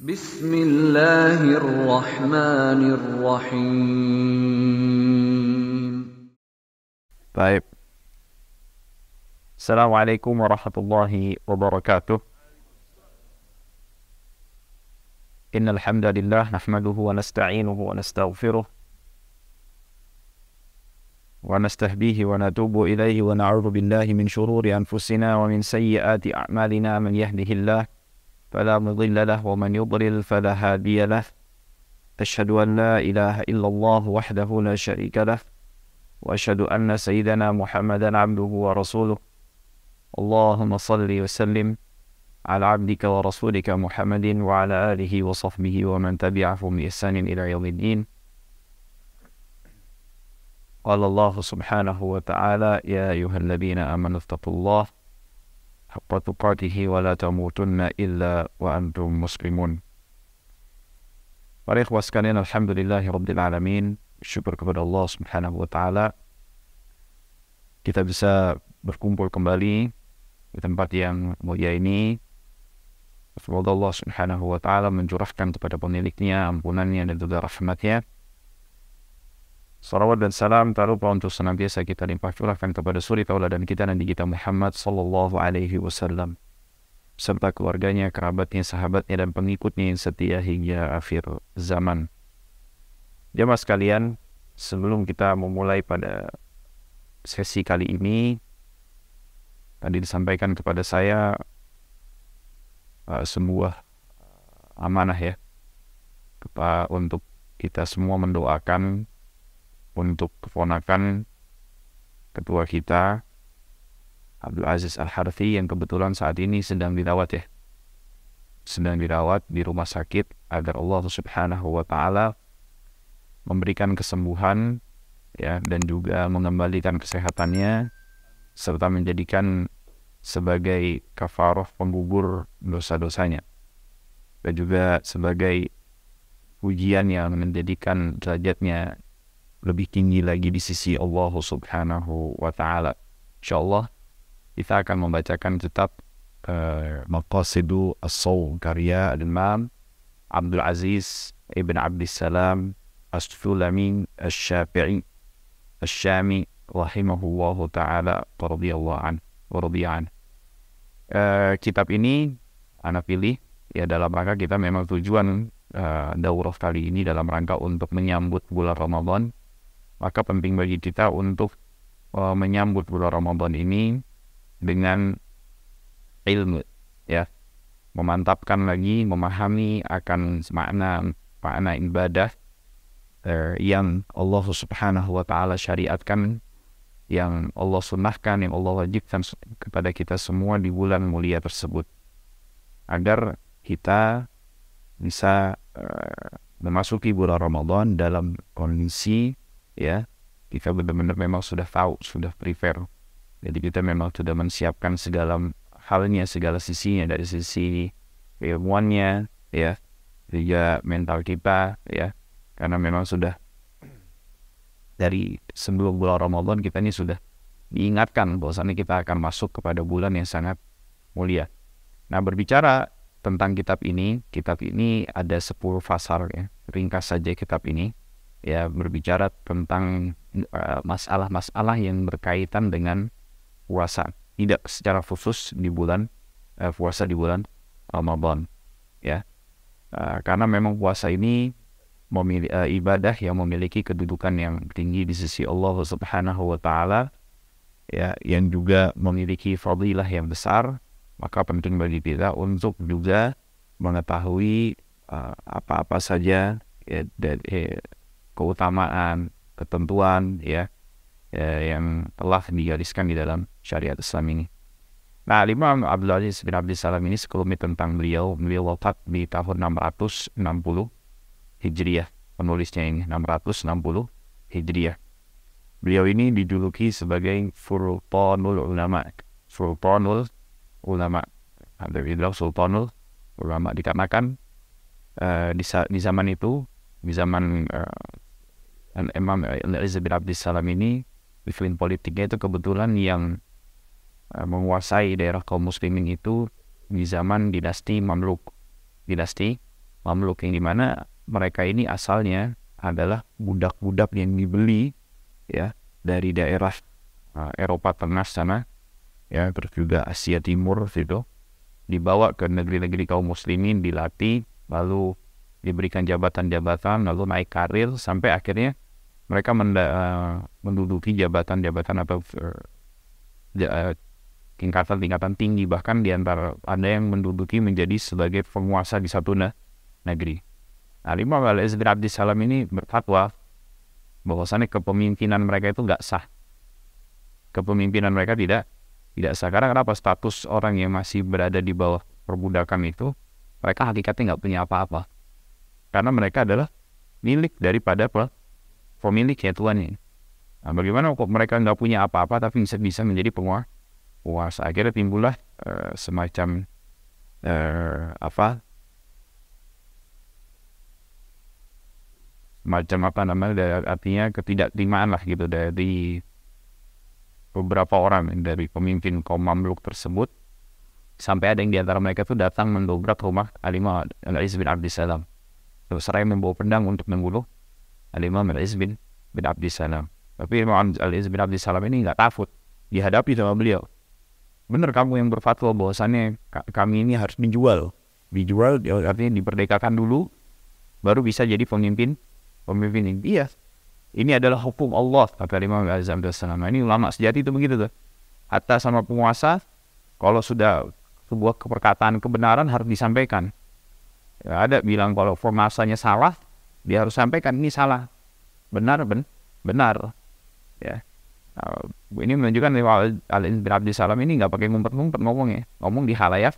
Bismillahirrahmanirrahim. Baik. Assalamualaikum warahmatullahi wabarakatuh. Innal hamdalillah nahmaduhu wa nasta'inuhu wa nastaghfiruh wa nastahdihi wa natubu ilaihi wa na'udzu billahi min shururi anfusina wa min sayyiati a'malina. Man yahdihillah fala mudilla lahu wa man yudlil fala hadiya lahu. Asyhadu an la ilaha illallah wahdahu la syarika lahu wa asyhadu anna sayyidana Muhammadan abduhu wa rasuluh. Allahumma salli wa sallim ala abdika wa rasulika Muhammadin wa ala alihi wa sahbihi wa man tabi'ahum bi ihsanin ila yaumiddin. Qala Allah subhanahu wa ta'ala, ya ayyuhalladzina amanu taqullaha haqqa tuqatih wa la tamutunna illa wa antum muslimun. Para ikhwah sekalian, alhamdulillahi rabbil alamin. Syukur kepada Allah subhanahu wa ta'ala kita bisa berkumpul kembali di tempat yang mulia ini. Semoga Allah subhanahu wa ta'ala mencurahkan kepada pemiliknya ampunannya dan juga rahmatnya. Salawat dan salam tak lupa untuk senantiasa kita limpah curahkan kepada suri tauladan kita Nabi kita Muhammad sallallahu alaihi wasallam, serta keluarganya, kerabatnya, sahabatnya, dan pengikutnya yang setia hingga akhir zaman. Jamaah sekalian, sebelum kita memulai pada sesi kali ini, tadi disampaikan kepada saya sebuah amanah ya, untuk kita semua mendoakan untuk keponakan ketua kita Abdul Aziz Al-Harthi yang kebetulan saat ini sedang dirawat di rumah sakit, agar Allah subhanahu wa ta'ala memberikan kesembuhan ya, dan juga mengembalikan kesehatannya, serta menjadikan sebagai kafarah penggugur dosa-dosanya, dan juga sebagai ujian yang menjadikan derajatnya lebih tinggi lagi di sisi Allah subhanahu wa ta'ala. InsyaAllah kita akan membacakan kitab Maqasidu As-Shaum karya Al-Imam Abdul Aziz Ibn Abdissalam As-Sulami Asy-Syafi'i Asy-Syami rahimahullahu ta'ala radhiyallahu anhu. Kitab ini anak pilih ya dalam rangka kita memang tujuan daurah kali ini dalam rangka untuk menyambut bulan Ramadan. Maka penting bagi kita untuk menyambut bulan Ramadan ini dengan ilmu ya, memantapkan lagi, memahami akan makna ibadah yang Allah subhanahu wa ta'ala syariatkan, yang Allah sunnahkan, yang Allah wajibkan kepada kita semua di bulan mulia tersebut, agar kita bisa memasuki bulan Ramadan dalam kondisi ya, kita benar-benar memang sudah tahu, sudah prepare. Jadi kita memang sudah mensiapkan segala halnya, segala sisinya, dari sisi keilmuannya ya, juga mental kita ya, karena memang sudah dari sebelum bulan Ramadan kita ini sudah diingatkan bahwasannya kita akan masuk kepada bulan yang sangat mulia. Nah, berbicara tentang kitab ini ada 10 fasal ya. Ringkas saja kitab ini ya, berbicara tentang masalah-masalah yang berkaitan dengan puasa, tidak secara khusus di bulan puasa di bulan Ramadan ya. Karena memang puasa ini ibadah yang memiliki kedudukan yang tinggi di sisi Allah subhanahu wa ta'ala ya, yang juga memiliki fadilah yang besar. Maka penting bagi kita untuk juga mengetahui apa-apa saja ya, dari keutamaan, ketentuan ya, yang telah digariskan di dalam syariat Islam ini. Nah, Imam Abdul Aziz bin Abdissalam ini sekelumit tentang beliau wafat di tahun 660 Hijriah, penulisnya ini 660 Hijriah. Beliau ini dijuluki sebagai Sultanul Ulama. Ada bilang Sultanul Ulama dikarenakan di zaman itu, di zaman Imam Aziz bin Abdissalam ini, iklim politiknya itu kebetulan yang menguasai daerah kaum muslimin itu di zaman dinasti Mamluk. Dinasti Mamluk yang dimana mereka ini asalnya adalah budak-budak yang dibeli ya dari daerah Eropa Tengah sana ya, terus juga Asia Timur gitu, dibawa ke negeri-negeri kaum muslimin, dilatih, lalu diberikan jabatan-jabatan, lalu naik karir sampai akhirnya mereka menduduki jabatan-jabatan atau tingkatan-tingkatan tinggi, bahkan di antara ada yang menduduki menjadi sebagai penguasa di satu negeri. Nah, Imam Al-Aziz bin Abdissalam ini berfatwa bahwasannya kepemimpinan mereka itu nggak sah. Kepemimpinan mereka tidak sah. Karena kenapa? Status orang yang masih berada di bawah perbudakan itu, mereka hakikatnya nggak punya apa-apa. Karena mereka adalah milik daripada pemilik ya tuannya. Nah, bagaimana kok mereka nggak punya apa-apa tapi bisa menjadi penguasa? Akhirnya timbullah semacam artinya ketidakterimaan lah gitu dari beberapa orang dari pemimpin kaum Mamluk tersebut, sampai ada yang di antara mereka tuh datang mendobrak rumah Al-Imam Al-Aziz bin Abdissalam, terus seraya membawa pedang untuk membunuh Al-Imam Al-Aziz bin Abdissalam. Tapi Imam Al-Aziz bin Abdissalam ini nggak takut dihadapi sama beliau. Bener kamu yang berfatwa bahwasannya kami ini harus dijual artinya diperdekakan dulu baru bisa jadi pemimpin ini. Iya, ini adalah hukum Allah, kata Imam Al-Aziz bin Abdissalam. Nah, ini ulama sejati itu begitu tuh. Hatta sama penguasa, kalau sudah sebuah perkataan kebenaran harus disampaikan. Ya, ada bilang kalau penguasanya salah, dia harus sampaikan ini salah. Benar. Ya. Nah, ini menunjukkan bahwa Al-Aziz bin Abdissalam ini nggak pakai ngumpet-ngumpet ngomongnya, ngomong di khalayak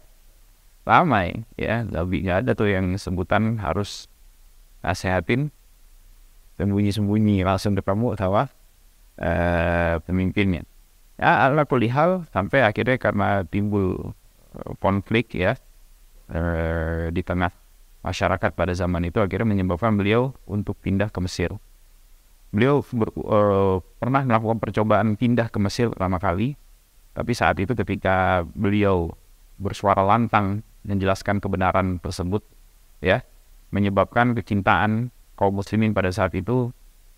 ramai. Ya, nggak ada tuh yang sebutan harus nasihatin sembunyi-sembunyi, langsung ketemu sama pemimpinnya. Ya, ala kulli hal, sampai akhirnya karena timbul konflik ya di tengah masyarakat pada zaman itu, akhirnya menyebabkan beliau untuk pindah ke Mesir. Beliau pernah melakukan percobaan pindah ke Mesir pertama kali, tapi saat itu ketika beliau bersuara lantang menjelaskan kebenaran tersebut ya, menyebabkan kecintaan kaum muslimin pada saat itu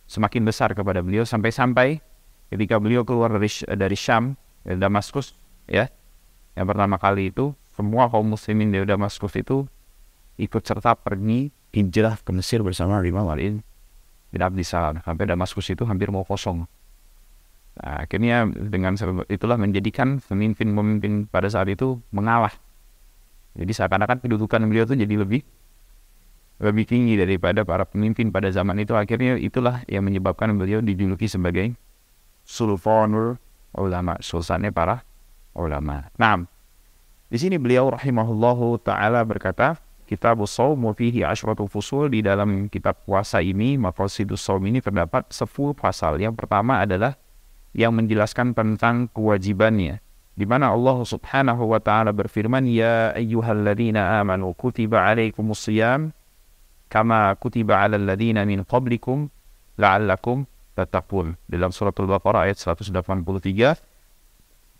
semakin besar kepada beliau, sampai ketika beliau keluar dari Syam, dari Damaskus ya, yang pertama kali itu semua kaum muslimin dari Damaskus itu ikut serta pergi hijrah ke Mesir bersama Imam Ali bin Abdissalam, sampai Damaskus itu hampir mau kosong. Nah, akhirnya dengan sebab itulah menjadikan pemimpin pada saat itu mengalah. Jadi seakan-akan kedudukan beliau itu jadi lebih tinggi daripada para pemimpin pada zaman itu. Akhirnya itulah yang menyebabkan beliau dijuluki sebagai Sultanul Ulama, sultannya para ulama. Nah, di sini beliau rahimahullahu ta'ala berkata, Kitabus Shaum fihi asyratu fusul, di dalam kitab puasa ini, Maqasidus Shaum ini terdapat 10 pasal. Yang pertama adalah yang menjelaskan tentang kewajibannya, di mana Allah Subhanahu wa ta'ala berfirman, Ya ayyuhalladzina amanu kutiba alaikumus shiyam kama kutiba alal ladzina min qablikum la'allakum tattaqun. Dalam surat Al-Baqarah ayat 183,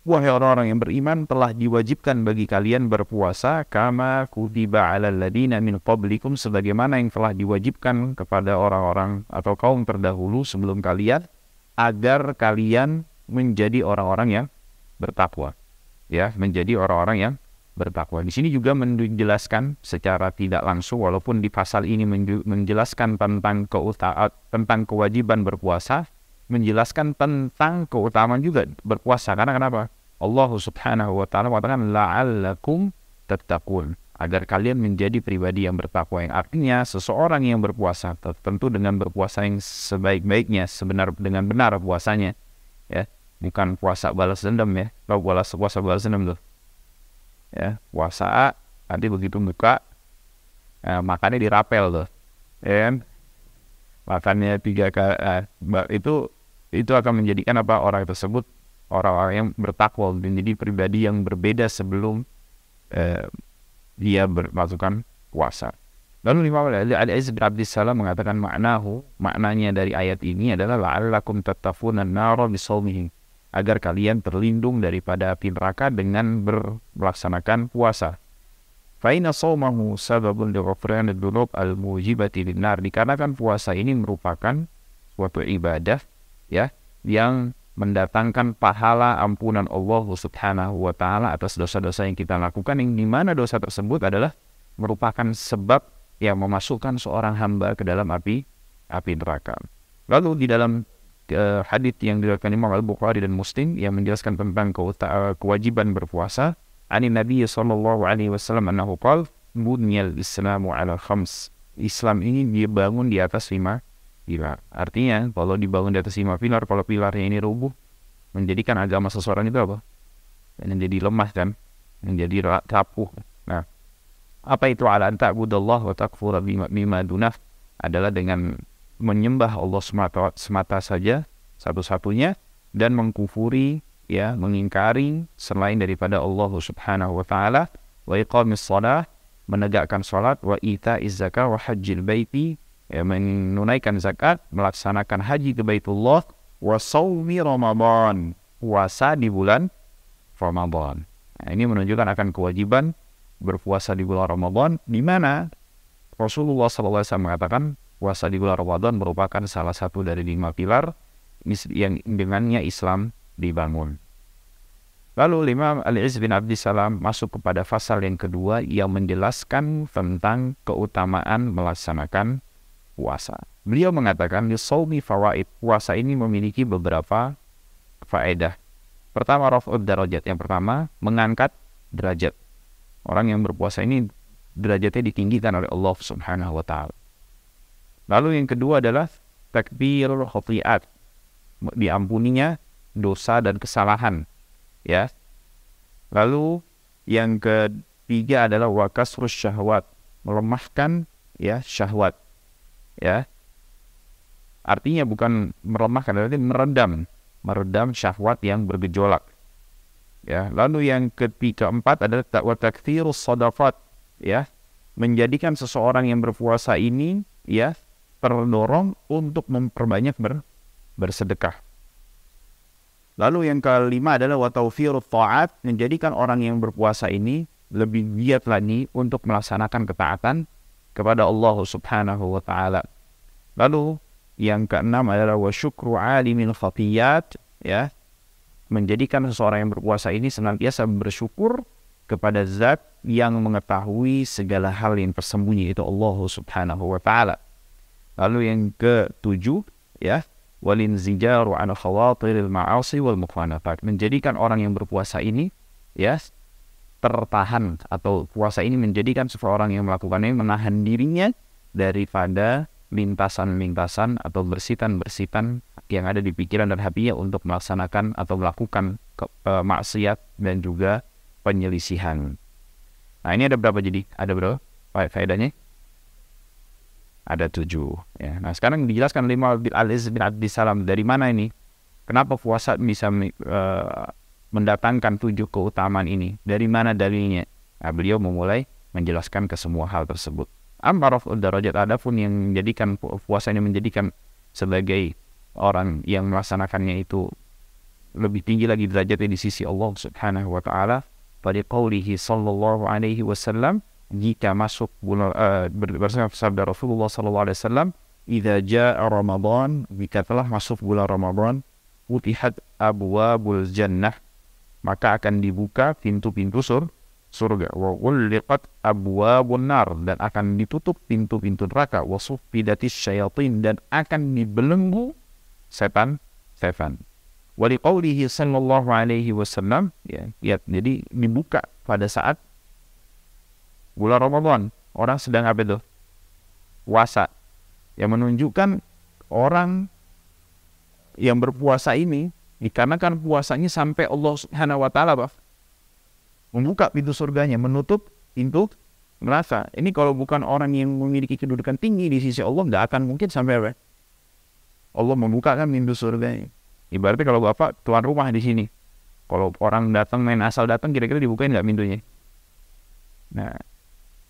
wahai orang-orang yang beriman, telah diwajibkan bagi kalian berpuasa kama kutiba alal ladzina min qablikum, sebagaimana yang telah diwajibkan kepada orang-orang atau kaum terdahulu sebelum kalian, agar kalian menjadi orang-orang yang bertakwa. Ya, menjadi orang-orang yang bertakwa. Di sini juga menjelaskan secara tidak langsung, walaupun di pasal ini menjelaskan tentang kewajiban berpuasa, menjelaskan tentang keutamaan juga berpuasa. Karena kenapa? Allah Subhanahu wa ta'ala mengatakan la'allakum tattaqun, agar kalian menjadi pribadi yang bertakwa, yang artinya seseorang yang berpuasa tentu dengan berpuasa yang sebaik-baiknya, dengan benar puasanya ya, bukan puasa balas dendam ya. Kalau puasa balas dendam tuh ya, puasa nanti begitu buka makannya dirapel tuh ya, makannya 3 kali, itu akan menjadikan orang tersebut orang-orang yang bertakwa, menjadi pribadi yang berbeda sebelum dia bermasukan puasa. Lalu Imam Al-Aziz bin Abdissalam mengatakan maknanya dari ayat ini adalah la'allakum tattaquna an-nara bisawmihim, agar kalian terlindung daripada api neraka dengan melaksanakan puasa. Fa inna shaumahu sababun li ghufranid dzunub al-mujibati lin-nar. Dikarenakan puasa ini merupakan suatu ibadah ya yang mendatangkan pahala ampunan Allah Subhanahu wa taala atas dosa-dosa yang kita lakukan, yang dimana dosa tersebut adalah merupakan sebab yang memasukkan seorang hamba ke dalam api neraka. Lalu di dalam hadits yang diriwayatkan Imam Al-Bukhari dan Muslim yang menjelaskan tentang kewajiban berpuasa, ani Nabi sallallahu alaihi wasallam annahu qala bunyal islamu ala khams. Islam ini dibangun di atas 5 pilar. Artinya kalau dibangun di atas 5 pilar, kalau pilarnya ini rubuh, menjadikan agama seseorang itu apa? Menjadi lemah kan, menjadi rapuh. Nah, apa itu ala an ta'budallah wa takfura bima dunah? Adalah dengan menyembah Allah semata saja satu-satunya dan mengkufuri ya, mengingkari selain daripada Allah Subhanahu wa taala, wa iqamis shalah, menegakkan salat, wa ita'iz zakah, wa hajjil baiti, ya, menunaikan zakat, melaksanakan haji ke Baitullah, wa shaumi Ramadan, puasa di bulan Ramadan. Nah, ini menunjukkan akan kewajiban berpuasa di bulan Ramadan, di mana Rasulullah SAW mengatakan puasa di bulan Ramadan merupakan salah satu dari 5 pilar yang dengannya Islam dibangun. Lalu Imam Al-Izz bin Abdissalam masuk kepada fasal yang kedua yang menjelaskan tentang keutamaan melaksanakan puasa. Beliau mengatakan di shaumi fawaid, puasa ini memiliki beberapa faedah. Pertama, raf'ud darajat. Yang pertama, mengangkat derajat. Orang yang berpuasa ini derajatnya ditinggikan oleh Allah Subhanahu wa taala. Lalu yang kedua adalah takbirul khati'at, diampuninya dosa dan kesalahan, ya. Lalu yang ketiga adalah wa kasrus syahwat, melemahkan ya syahwat, ya. Artinya bukan melemahkan, berarti meredam syahwat yang bergejolak, ya. Lalu yang keempat adalah wa taktsirus shadaqat, ya, menjadikan seseorang yang berpuasa ini ya terdorong untuk memperbanyak bersedekah. Lalu yang kelima adalah wa tawfirut ta'at, menjadikan orang yang berpuasa ini lebih giat lagi untuk melaksanakan ketaatan kepada Allah Subhanahu wa taala. Lalu yang keenam adalah wa syukru alimil khatiyat, ya, menjadikan seseorang yang berpuasa ini senantiasa bersyukur kepada zat yang mengetahui segala hal yang tersembunyi, itu Allah Subhanahu wa taala. Lalu yang ketujuh, ya, walinzijaru an khawatiril ma'asi wal mukhanafat, menjadikan orang yang berpuasa ini ya tertahan, atau puasa ini menjadikan seseorang yang melakukannya menahan dirinya daripada lintasan-lintasan atau bersitan-bersitan yang ada di pikiran dan hatinya untuk melaksanakan atau melakukan maksiat dan juga penyelisihan. Nah, ini ada berapa jadi? Ada berapa faedahnya? Ada 7. Ya. Nah, sekarang dijelaskan Imam Al-Izz bin Abdissalam dari mana ini? Kenapa puasa bisa mendatangkan 7 keutamaan ini? Dari mana dalilnya? Nah, beliau memulai menjelaskan ke semua hal tersebut. Amma raf'ud darajat, adapun yang menjadikan puasa ini menjadikan sebagai orang yang melaksanakannya itu lebih tinggi lagi derajatnya di sisi Allah Subhanahu wa taala. Pada qaulihi sallallahu alaihi wasallam, jika masuk bulan bersabda Rasulullah sallallahu alaihi wasallam, idza jaa Ramadan, jika telah masuk bulan Ramadan, futihat abwabul jannah, maka akan dibuka pintu-pintu surga, wa ghulliqat abwabun nar, dan akan ditutup pintu-pintu neraka, wa suffidatis syayatin, dan akan dibelenggu setan. Wa liqaulihi sallallahu alaihi wasallam, ya, jadi dibuka pada saat bulan Ramadan, orang sedang apa itu? Puasa. Yang menunjukkan orang yang berpuasa ini, dikarenakan puasanya sampai Allah Subhanahu wa taala membuka pintu surganya, menutup pintu neraka. Ini kalau bukan orang yang memiliki kedudukan tinggi di sisi Allah, nggak akan mungkin sampai apa? Allah membukakan pintu surganya. Ibaratnya kalau bapak tuan rumah di sini, kalau orang datang main asal datang, kira-kira dibukain nggak pintunya? Nah,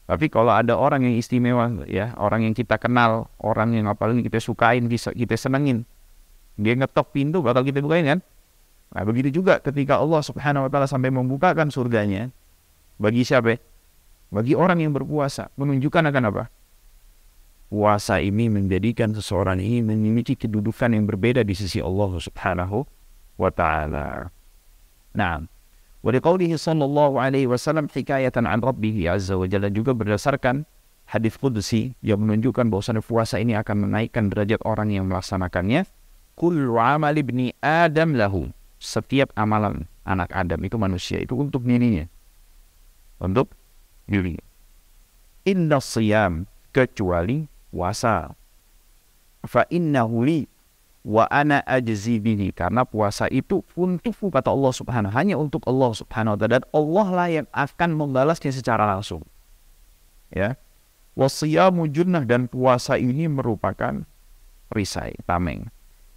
tapi kalau ada orang yang istimewa, ya, orang yang kita kenal, orang yang apalagi kita sukain, kita senengin, dia ngetok pintu, bakal kita bukain kan? Nah, begitu juga ketika Allah Subhanahu wa taala sampai membukakan surganya bagi siapa? bagi orang yang berpuasa, menunjukkan akan apa? Puasa ini menjadikan seseorang ini memiliki kedudukan yang berbeda di sisi Allah Subhanahu wa ta'ala. Nah, wa liqaulihi sallallahu alaihi wasallam hikayatan an rabbih azza wa jalla, juga berdasarkan hadis qudsi yang menunjukkan bahwasanya puasa ini akan menaikkan derajat orang yang melaksanakannya. Kullu amal ibni Adam lahu, setiap amalan anak Adam itu manusia itu untuk dirinya, untuk dirinya. Inna siyam, kecuali puasa. Fa innahu li wa ana ajzi bihi, karena puasa itu untukku kata Allah Subhanahu, hanya untuk Allah Subhanahu wa ta'ala, dan Allah lah yang akan membalasnya secara langsung. Ya. Wasiyamu junnah, dan puasa ini merupakan perisai, tameng.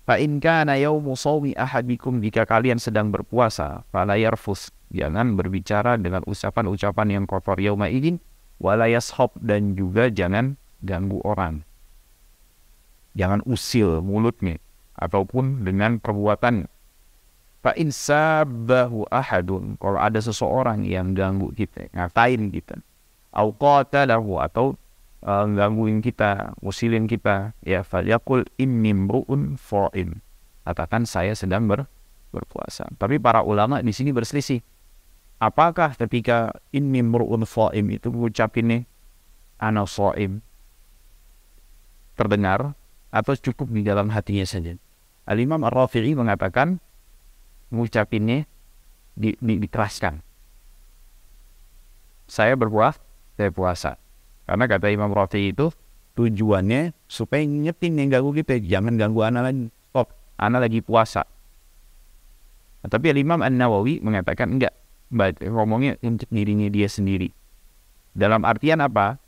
Fa in kana yaumu shaumi ahadikum, jika kalian sedang berpuasa, fala yarfus, jangan berbicara dengan ucapan-ucapan yang kotor yauma idzin, wala yashab, dan juga jangan ganggu orang. Jangan usil mulutnya ataupun dengan perbuatan. Fa in sabbahu ahadun, kalau ada seseorang yang ganggu kita, ngatain kita, au qatalahu, atau gangguin kita, usilin kita, ya falyaqul inni mru'un sha'im, katakan saya sedang berpuasa. Tapi para ulama di sini berselisih. Apakah ketika inni mru'un sha'im itu mengucapinnya ana sha'im terdengar, atau cukup di dalam hatinya saja? Al-Imam Ar-Rafi'i mengatakan mengucapinnya dikeraskan. Saya berpuasa, saya puasa. Karena kata Imam Rafi'i itu tujuannya supaya ngingetin yang ganggu kita, jangan ganggu anak lagi, stop, anak lagi puasa. Tapi Al-Imam An-Nawawi mengatakan enggak, ngomongnya untuk dirinya dia sendiri. Dalam artian apa?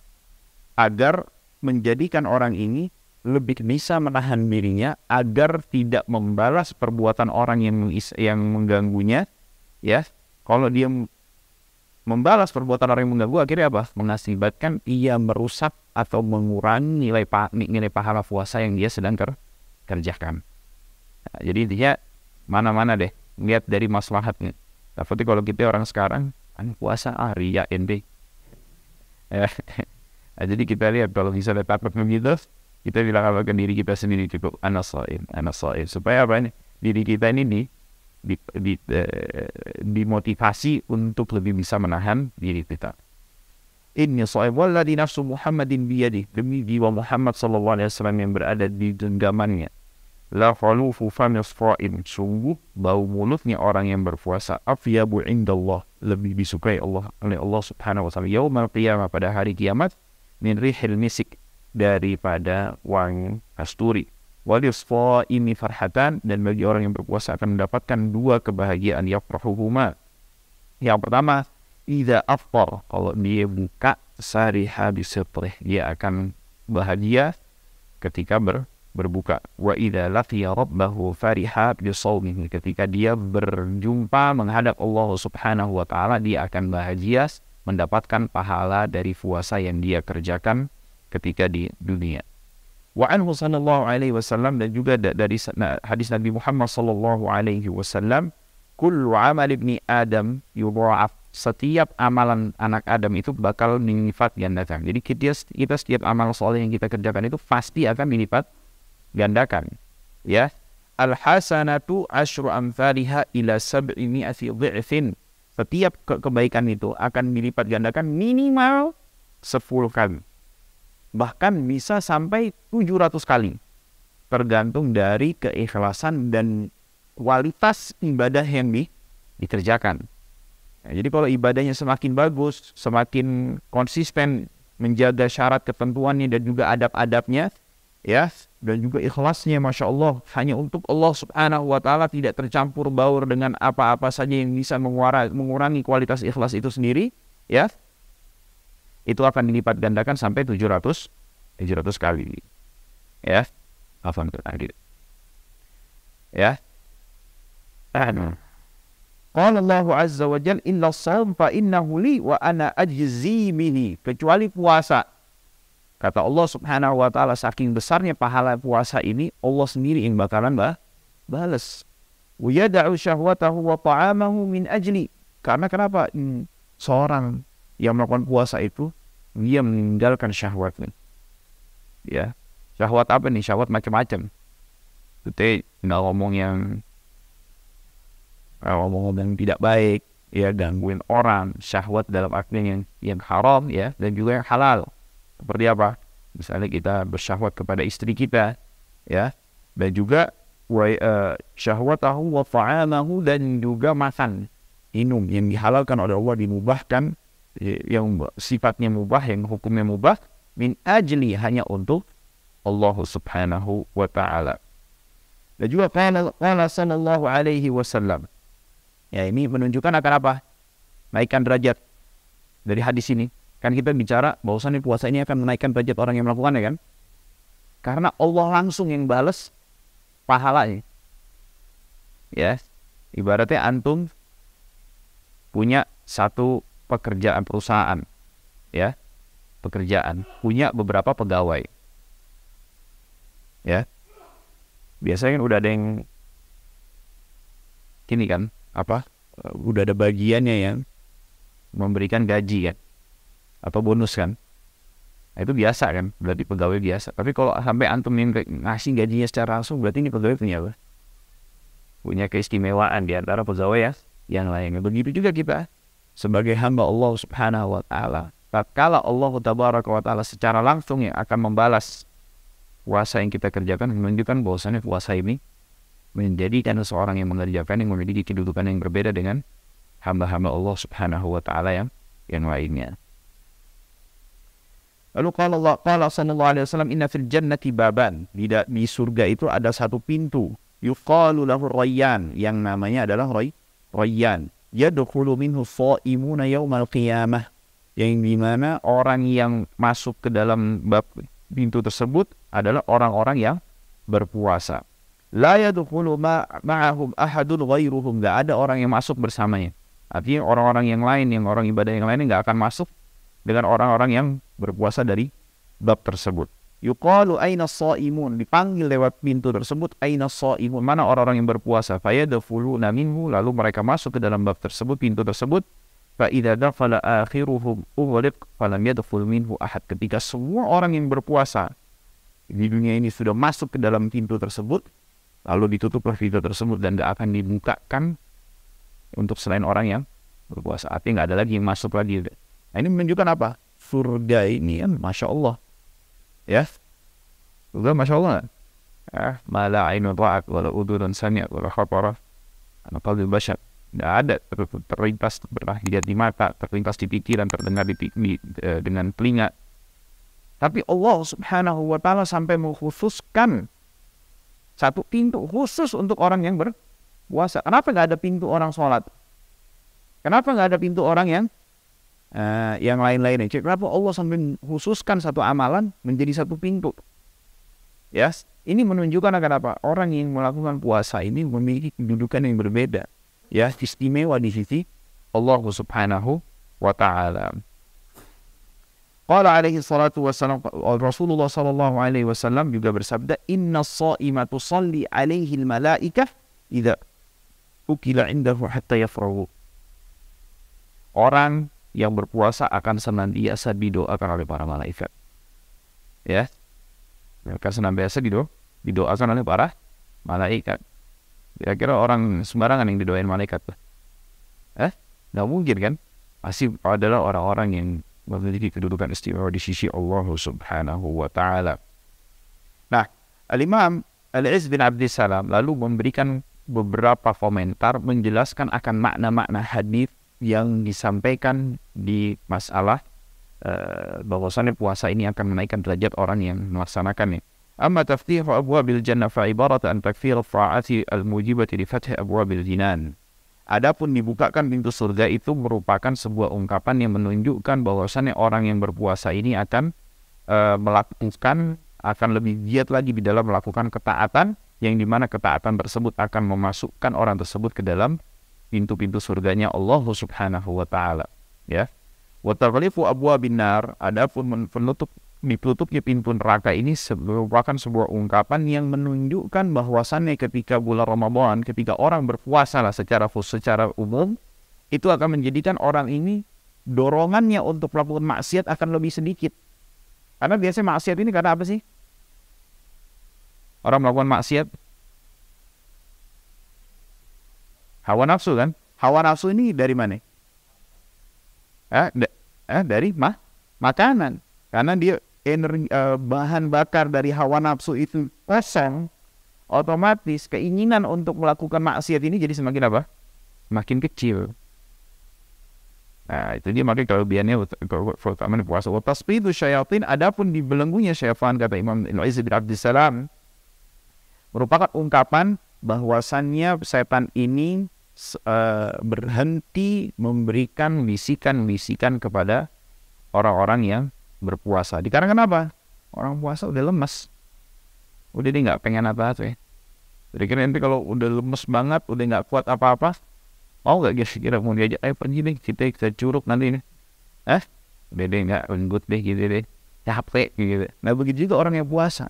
Agar menjadikan orang ini lebih bisa menahan dirinya agar tidak membalas perbuatan orang yang mengganggunya. Ya, kalau dia membalas perbuatan orang yang mengganggu, akhirnya apa? Mengakibatkan ia merusak atau mengurangi nilai pahala puasa yang dia sedang kerjakan. Nah, jadi dia mana-mana deh, lihat dari maslahatnya. Tapi kalau kita orang sekarang, puasa riya ente. Nah, jadi kita lihat kalau misalnya takut begitu, kita bilang akan diri kita sendiri cukup ana shaim, supaya apa ini? Diri kita ini dimotivasi untuk lebih bisa menahan diri kita. Inni shaim walladzi nafsu Muhammadin biyadihi, demi jiwa Muhammad sallallahu alaihi wasallam yang berada di genggamannya. La khalufu famis shaim, sungguh bau mulutnya orang yang berpuasa afyabu indallah, lebih disukai oleh Allah Subhanahu wa taala yaumul qiyamah, pada hari kiamat, min rihil misik, daripada wangi kasturi. Walis ini farhatan, dan bagi orang yang berpuasa akan mendapatkan dua kebahagiaan yafrahuhuma. Yang pertama, idza afṭar, kalau dia buka sariha bisitrih, dia akan bahagia ketika berbuka. Wa idza laqiya rabbahu fariha bisawmihi, ketika dia berjumpa menghadap Allah Subhanahu wa taala, dia akan bahagia mendapatkan pahala dari puasa yang dia kerjakan ketika di dunia. Wa anhu sallallahu alaihi wasallam, dan juga dari hadis Nabi Muhammad sallallahu alaihi wasallam, kullu amal ibni Adam yudha'af, setiap amalan anak Adam itu bakal dilipat gandakan. Jadi kita setiap amal soleh yang kita kerjakan itu pasti akan dilipat gandakan. Ya, al hasanatu asyru amthaliha ila sab'i mi'ati dhi'fin, setiap kebaikan itu akan dilipat gandakan minimal 10 kali. Bahkan bisa sampai 700 kali. Tergantung dari keikhlasan dan kualitas ibadah yang dikerjakan. Nah, jadi kalau ibadahnya semakin bagus, semakin konsisten menjaga syarat ketentuannya dan juga adab-adabnya, ya, dan juga ikhlasnya, Masya Allah, hanya untuk Allah Subhanahu wa ta'ala, tidak tercampur baur dengan apa-apa saja yang bisa mengurangi kualitas ikhlas itu sendiri, ya, itu akan dilipat gandakan sampai 700 kali. Ya. Alhamdulillah. Ya. Qala Allah azza wa jalla illa shaum fa innahu li wa ana ajzi bihi, kecuali puasa. Kata Allah Subhanahu wa taala, saking besarnya pahala puasa ini, Allah sendiri yang bakalan balas. Wa yad'u syahwatahu wa ta'amahu min ajli. Karena kenapa? Seorang yang melakukan puasa itu dia meninggalkan syahwatnya. Ya, syahwat apa nih? Syahwat macam-macam. Kita nggak ngomong yang tidak baik, ya, gangguin orang. Syahwat dalam artinya yang haram, ya, dan juga yang halal. Seperti apa? Misalnya kita bersyahwat kepada istri kita, ya, dan juga syahwatahu wa ta'amahu, dan juga makan, minum yang dihalalkan oleh Allah, dimubahkan, yang sifatnya mubah, yang hukumnya mubah, min ajli, hanya untuk Allah subhanahu wa ta'ala. Dan juga qala sallallahu alaihi wasallam, ya, ini menunjukkan akan apa? Naikkan derajat. Dari hadis ini kan kita bicara bahwasannya puasa ini akan menaikkan derajat orang yang melakukannya, kan? Karena Allah langsung yang balas pahalanya. Ya, ibaratnya antum punya satu pekerjaan perusahaan, ya, pekerjaan, punya beberapa pegawai, ya. Biasanya kan udah ada yang gini kan, apa, udah ada bagiannya yang memberikan gaji, kan, atau bonus, kan. Nah, itu biasa, kan, berarti pegawai biasa. Tapi kalau sampai antum yang ngasih gajinya secara langsung, berarti ini pegawai punya apa? Punya keistimewaan di antara pegawai ya yang lainnya. Begitu juga kita sebagai hamba Allah subhanahu wa ta'ala. Tatkala Allah tabaraka wa ta'ala secara langsung yang akan membalas puasa yang kita kerjakan, menunjukkan bahwasannya puasa ini menjadikan seseorang yang mengerjakan yang memiliki kedudukan yang berbeda dengan hamba-hamba Allah subhanahu wa ta'ala yang lainnya. Lalu qala sallallahu alaihi wasallam, inna fil jannati baban, di surga itu ada satu pintu, yuqalu lahu Rayyan, yang namanya adalah Rayyan, yadkhulu minhu shaimuna yaumal qiyamah, yang dimana orang yang masuk ke dalam bab pintu tersebut adalah orang-orang yang berpuasa. La yadkhulu ma'ahum ahadun ghairuhum, enggak ada orang yang masuk bersamanya. Artinya orang-orang yang lain, yang orang ibadah yang lain enggak akan masuk dengan orang-orang yang berpuasa dari bab tersebut. Yuqalu aina shaimun, dipanggil lewat pintu tersebut, aina shaimun, mana orang-orang yang berpuasa? Fayadkhuluna minhu, lalu mereka masuk ke dalam bab tersebut, pintu tersebut. Fa idza dakhala akhiruhum ughliq falam yadkhul minhu ahad. Ketika semua orang yang berpuasa di dunia ini sudah masuk ke dalam pintu tersebut, lalu ditutuplah pintu tersebut dan tidak akan dibukakan untuk selain orang yang berpuasa. Artinya nggak ada lagi yang masuk lagi. Nah, ini menunjukkan apa? Surga ini kan, masya Allah, ya, surga masya Allah. Ma la ainun ra'at wa la udhunun sami'at wa la khatara ala qalbi bashar. Tidak ada terlintas pernah dilihat di mata, terlintas di pikiran, terdengar dengan telinga. Tapi Allah subhanahu wa ta'ala sampai mengkhususkan satu pintu khusus untuk orang yang berpuasa. Kenapa nggak ada pintu orang sholat? Kenapa nggak ada pintu orang yang lain-lainnya? Kenapa Allah sampai khususkan satu amalan menjadi satu pintu? Ya, ini menunjukkan akan apa? Orang yang melakukan puasa ini memiliki kedudukan yang berbeda, ya, istimewa di sisi Allah subhanahu wa ta'ala. Qala alaihi salatu wassalam, Rasulullah sallallahu alaihi wasallam juga bersabda, inna as-shaima tusalli alaihi al-malaikah idza ukila indahu hatta yafrahu. Orang yang berpuasa akan senantiasa didoakan oleh para malaikat, ya, mereka senantiasa didoakan oleh para malaikat. Kira-kira orang sembarangan yang didoain malaikat, nggak mungkin, kan? Pasti adalah orang-orang yang memiliki kedudukan istimewa di sisi Allah subhanahu wa ta'ala. Nah, Al-Imam Al-Izz bin Abdissalam lalu memberikan beberapa komentar menjelaskan akan makna-makna hadis yang disampaikan di masalah bahwasannya puasa ini akan menaikkan derajat orang yang melaksanakannya. Amma taftihu abwabil jannah fa ibarat an takfir ta'ati al-mujibati li fathi abwabil jinan. Adapun dibukakan pintu surga itu merupakan sebuah ungkapan yang menunjukkan bahwasannya orang yang berpuasa ini akan akan lebih giat lagi di dalam melakukan ketaatan, yang dimana ketaatan tersebut akan memasukkan orang tersebut ke dalam pintu-pintu surganya Allah subhanahu wa ta'ala, ya. Wa taghlifu abwabin nar, adapun ditutupnya pintu neraka ini merupakan sebuah ungkapan yang menunjukkan bahwasannya ketika bulan Ramadan, ketika orang berpuasa lah secara umum, itu akan menjadikan orang ini dorongannya untuk melakukan maksiat akan lebih sedikit. Karena biasanya maksiat ini karena apa sih? Orang melakukan maksiat hawa nafsu kan? Hawa nafsu ini dari mana? Dari makanan. Karena dia bahan bakar dari hawa nafsu itu kosong, otomatis keinginan untuk melakukan maksiat ini jadi semakin apa? Makin kecil. Nah, itu dia makanya kelebihannya terutama di puasa. Wa tasbidu syayatin, adapun dibelenggunya syaitan, kata Imam Al-Izz bin Abdissalam, merupakan ungkapan bahwasannya setan ini berhenti memberikan bisikan-bisikan kepada orang-orang yang berpuasa. Dikarenakan apa? Orang puasa udah lemes, udah dia nggak pengen apa-apa ya. Jadi kira nanti kalau udah lemes banget, udah nggak kuat apa-apa, mau nggak kira-kira mau diajak, ayo pergi deh, kita curug nanti ini. Udah deh nggak lembut deh gitu deh, capek gitu. Nah begitu juga orang yang puasa,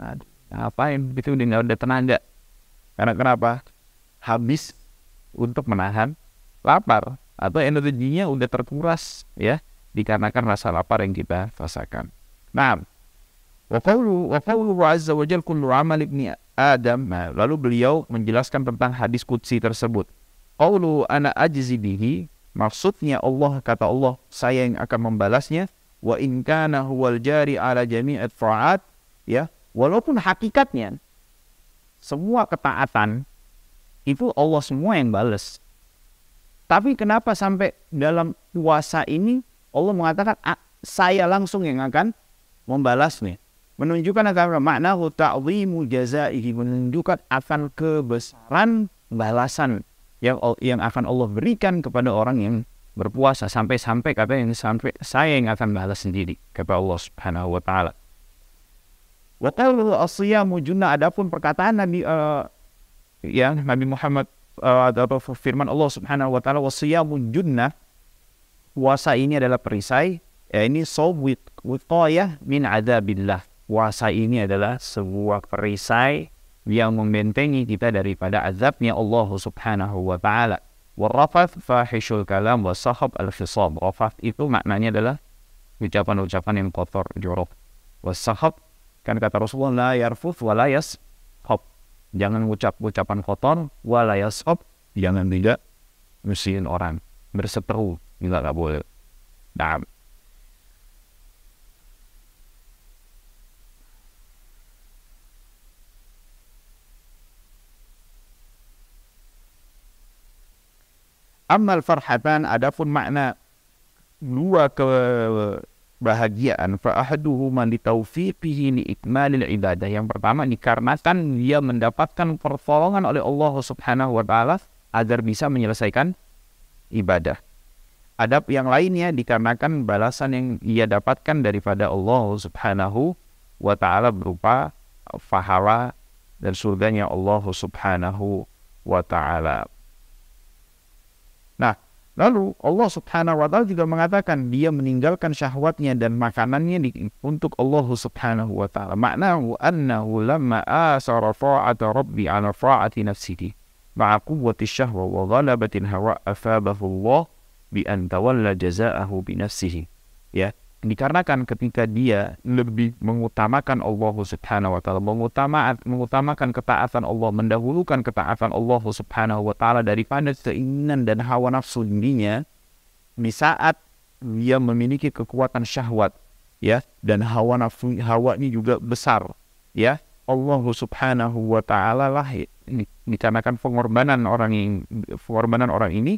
ngapain? Itu udah nggak ada tenaga. Karena kenapa? Habis untuk menahan lapar atau energinya udah terkuras ya, dikarenakan rasa lapar yang kita rasakan. Nah, wa qawlu azza wa jalla kullu amal ibni Adam. Nah, lalu beliau menjelaskan tentang hadis qudsi tersebut. Qawlu ana ajzi bihi, maksudnya Allah, kata Allah, saya yang akan membalasnya. Wa in kana huwal jari ala jami'at ta'at, ya, walaupun hakikatnya semua ketaatan itu Allah semua yang balas. Tapi kenapa sampai dalam puasa ini Allah mengatakan saya langsung yang akan membalasnya? Menunjukkan akan makna ta'zimu jazaihi, menunjukkan akan kebesaran balasan yang akan Allah berikan kepada orang yang berpuasa, sampai kata yang sampai saya yang akan balas sendiri, kata Allah Subhanahu wa taala. Wa qawlu as-siyamu junnah, adapun perkataan Nabi Nabi Muhammad atau firman Allah Subhanahu wa taala, was-siyamu junnah, puasa ini adalah perisai, ini shaub wiqayah min adzabillah. Puasa ini adalah sebuah perisai yang membentengi kita daripada azabnya Allah Subhanahu wa taala. Warafath fahishul kalam wa sahab al-khisab. Rafath itu maknanya adalah ucapan-ucapan yang kotor, jorok. Wasahab, kan kata Rasulullah, la yarfuth wa la yashab. Jangan ucap ucapan kotor, wa la yashab, jangan tidak mesin orang, berseteru, juga enggak boleh. Nah, amal farhatan, adapun makna dua kebahagiaan, fa ahaduhuma li taufiqihi li ikmalil ibadah. Yang pertama dikarenakan dia mendapatkan pertolongan oleh Allah Subhanahu wa taala agar bisa menyelesaikan ibadah. Adab yang lainnya dikarenakan balasan yang ia dapatkan daripada Allah Subhanahu wa taala berupa pahala dan surganya Allah Subhanahu wa taala. Nah, lalu Allah Subhanahu wa taala juga mengatakan dia meninggalkan syahwatnya dan makanannya untuk Allah Subhanahu wa taala. Maknahu annahu lamma asara ta'ata rabbi ala ta'ati nafsihi ma'a quwwati syahwa wa ghalabatil hawa afabahu Allah bi an tawalla jazaahu bi nafsihi. Ya, dikarenakan ketika dia lebih mengutamakan Allah Subhanahu wa taala, mengutamakan ketaatan Allah, mendahulukan ketaatan Allah Subhanahu wa taala daripada keinginan dan hawa nafsu dirinya, di saat dia memiliki kekuatan syahwat, ya, dan hawanya juga besar, ya, Allah Subhanahu wa taala lah dikarenakan pengorbanan orang ini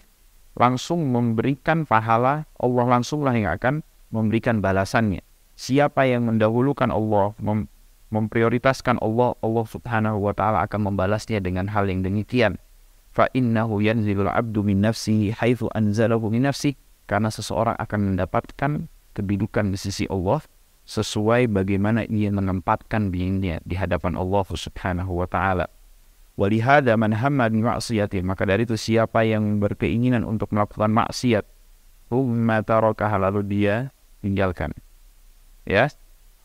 langsung memberikan pahala, Allah langsunglah yang akan memberikan balasannya. Siapa yang mendahulukan Allah, memprioritaskan Allah, Allah Subhanahu wa taala akan membalasnya dengan hal yang demikian. Fa innahu yanzilul abdu min nafsihi haitsu anzalahu min nafsihi, karena seseorang akan mendapatkan kedudukan di sisi Allah sesuai bagaimana ia menempatkan dirinya di hadapan Allah Subhanahu wa taala. Walihada man hamma bi ma'siyati, maka dari itu siapa yang berkeinginan untuk melakukan maksiat, thumma tarakaha, lalu dia tinggalkan, ya,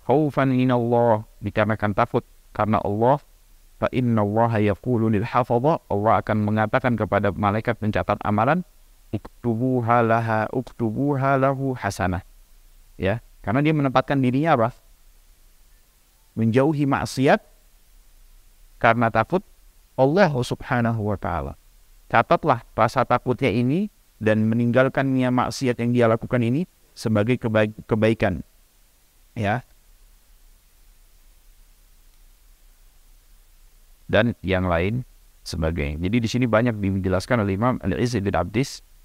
khaufan minallah, dikarenakan takut karena Allah, fa innallaha yaqulu lil hafadha, Allah akan mengatakan kepada malaikat pencatat amalan, uktubuha lahu hasanah. Ya, karena dia menempatkan dirinya apa? Menjauhi maksiat karena takut Allah Subhanahu wa taala. Catatlah rasa takutnya ini dan meninggalkannya maksiat yang dia lakukan ini sebagai kebaikan. Ya. Dan yang lain sebagainya. Jadi di sini banyak dijelaskan oleh Imam Al-Izz bin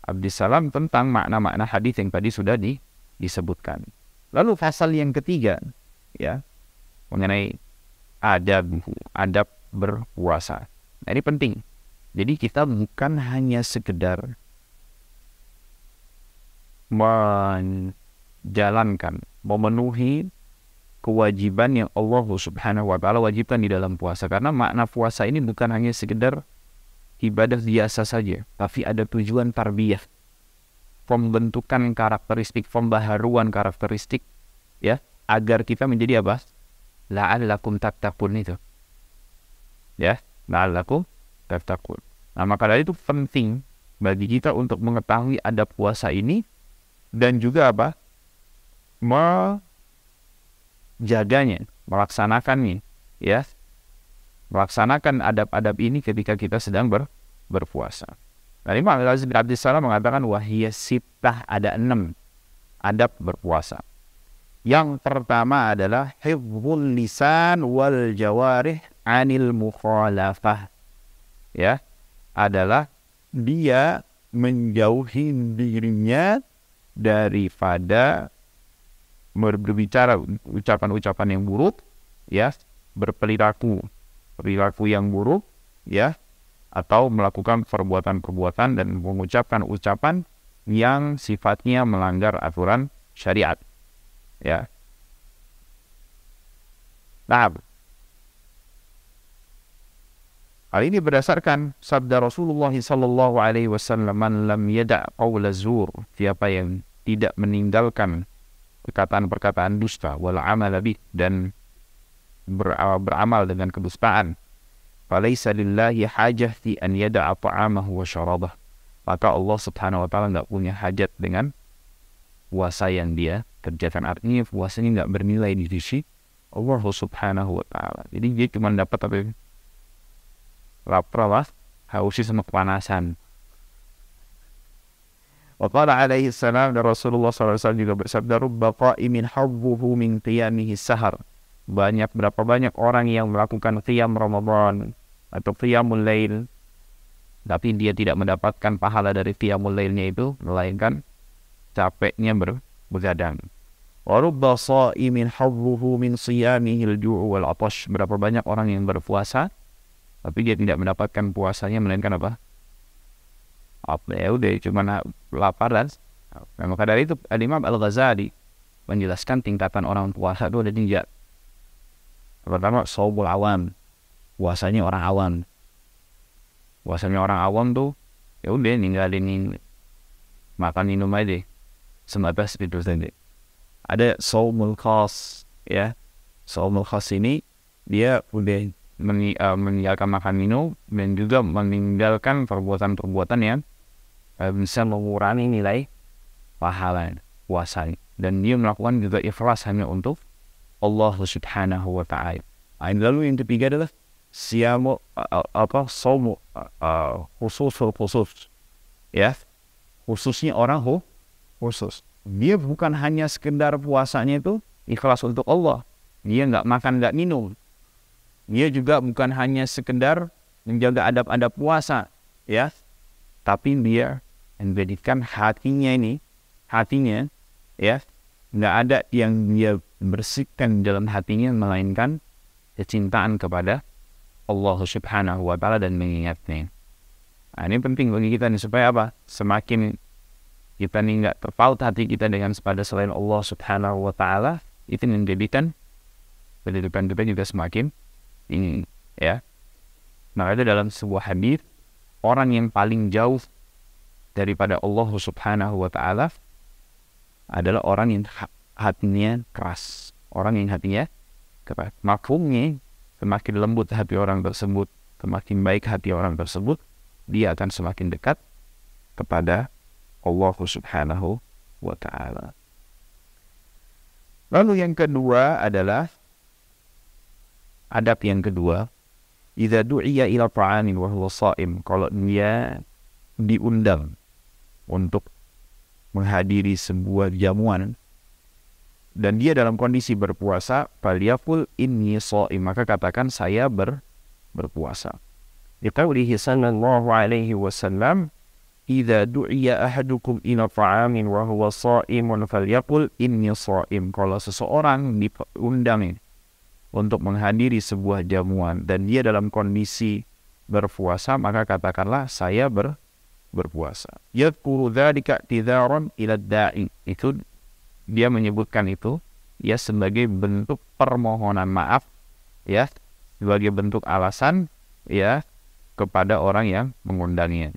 Abdissalam tentang makna-makna hadis yang tadi sudah disebutkan. Lalu pasal yang ketiga, ya, mengenai adab berpuasa. Nah, ini penting. Jadi kita bukan hanya sekedar menjalankan, memenuhi kewajiban yang Allah Subhanahu wa taala wajibkan di dalam puasa, karena makna puasa ini bukan hanya sekedar ibadah biasa saja, tapi ada tujuan tarbiyah, pembentukan karakteristik, pembaharuan karakteristik, ya, agar kita menjadi apa? La'allakum tattaqun itu. Ya, la'allakum tattaqun. Nah, maka dari itu penting bagi kita untuk mengetahui adab puasa ini dan juga apa? Jaganya, melaksanakannya, ya, melaksanakan adab-adab ini ketika kita sedang berpuasa. Nah, Imam Al-Izz bin Abdissalam mengatakan wahiyya sittah, ada 6 adab berpuasa. Yang pertama adalah hifdzul lisan wal jawarih anil mukhalafah. Ya, adalah dia menjauhi dirinya daripada berbicara ucapan-ucapan yang buruk, ya, berperilaku yang buruk, ya, atau melakukan perbuatan-perbuatan dan mengucapkan ucapan yang sifatnya melanggar aturan syariat, ya. Nah, hal ini berdasarkan sabda Rasulullah sallallahu alaihi wasallam, "Man lam yada' qaula zur", siapa yang tidak meninggalkan perkataan-perkataan dusta, wal amal bih, dan beramal dengan kedustaan, falaisa lillahi hajah fi an yada'a ta'amahu wa syarabah, maka Allah Subhanahu wa taala enggak punya hajat dengan puasa yang dia kerjakan. Artinya puasanya enggak bernilai di sisi Allah Subhanahu wa taala. Jadi dia cuma dapat apa? Lapar, haus sama kepanasan. Wa qala alaihi salam, dan Rasulullah SAW juga bersabda, rubba qa'imin habbuhu min qiyamihi sahar. Berapa banyak orang yang melakukan qiyam Ramadan atau qiyamul lail, tapi dia tidak mendapatkan pahala dari qiyamul lailnya itu, melainkan capeknya begadang. Wa rubba sha'imin habbuhu min siyamihi al-ju' wal 'atash. Berapa banyak orang yang berpuasa tapi dia tidak mendapatkan puasanya, melainkan apa? Ya udah cuma lapar dan maka dari itu Imam Al-Ghazali menjelaskan tingkatan orang puasa itu ada 3. Pertama, shaumul awam, puasanya orang awam. Puasanya orang awam tuh ya udah ninggalin makan minum aja sebatas itu saja. Ada shaumul khas, ya. Shaumul khas ini dia udah meninggalkan makan minum dan juga meninggalkan perbuatan-perbuatan yang bisa mengurangi nilai pahala puasa, dan dia melakukan juga ikhlas hanya untuk Allah Subhanahu wa ta'ala. Lalu yang ketiga adalah siamu saumu khusus, ya, khususnya orang khusus. Dia bukan hanya sekedar puasanya itu ikhlas untuk Allah, dia nggak makan nggak minum. Dia juga bukan hanya sekedar menjaga adab-adab puasa, ya, tapi dia menjadikan hatinya, ya, nggak ada yang dia bersihkan dalam hatinya melainkan kecintaan kepada Allah Subhanahu wa ta'ala dan mengingatnya. Nah, ini penting bagi kita nih, supaya apa? Semakin kita nih nggak terpaut hati kita dengan pada selain Allah Subhanahu wa ta'ala, itu menjadikan kehidupan kita juga semakin ini, ya. Nah, itu dalam sebuah hadis, orang yang paling jauh daripada Allah Subhanahu wa ta'ala adalah orang yang hatinya keras. Orang yang hatinya keras. Mafhumnya, semakin lembut hati orang tersebut, semakin baik hati orang tersebut, dia akan semakin dekat kepada Allah Subhanahu wa ta'ala. Lalu yang kedua adalah adab yang kedua, idza du'iya ila ta'amin wa huwa sha'im, kalau dia diundang untuk menghadiri sebuah jamuan dan dia dalam kondisi berpuasa, falyaqul inni sha'im, maka katakan saya berpuasa. Liqaulihi sallallahu alaihi wasallam, idza du'iya ahadukum ila ta'amin wa huwa sha'imun falyaqul inni sha'im. Kalau seseorang diundang untuk menghadiri sebuah jamuan dan dia dalam kondisi berpuasa, maka katakanlah saya berpuasa. Yadhkuru dzalika tidharan ila da'i, itu dia menyebutkan itu ya sebagai bentuk permohonan maaf, ya sebagai bentuk alasan ya kepada orang yang mengundangnya.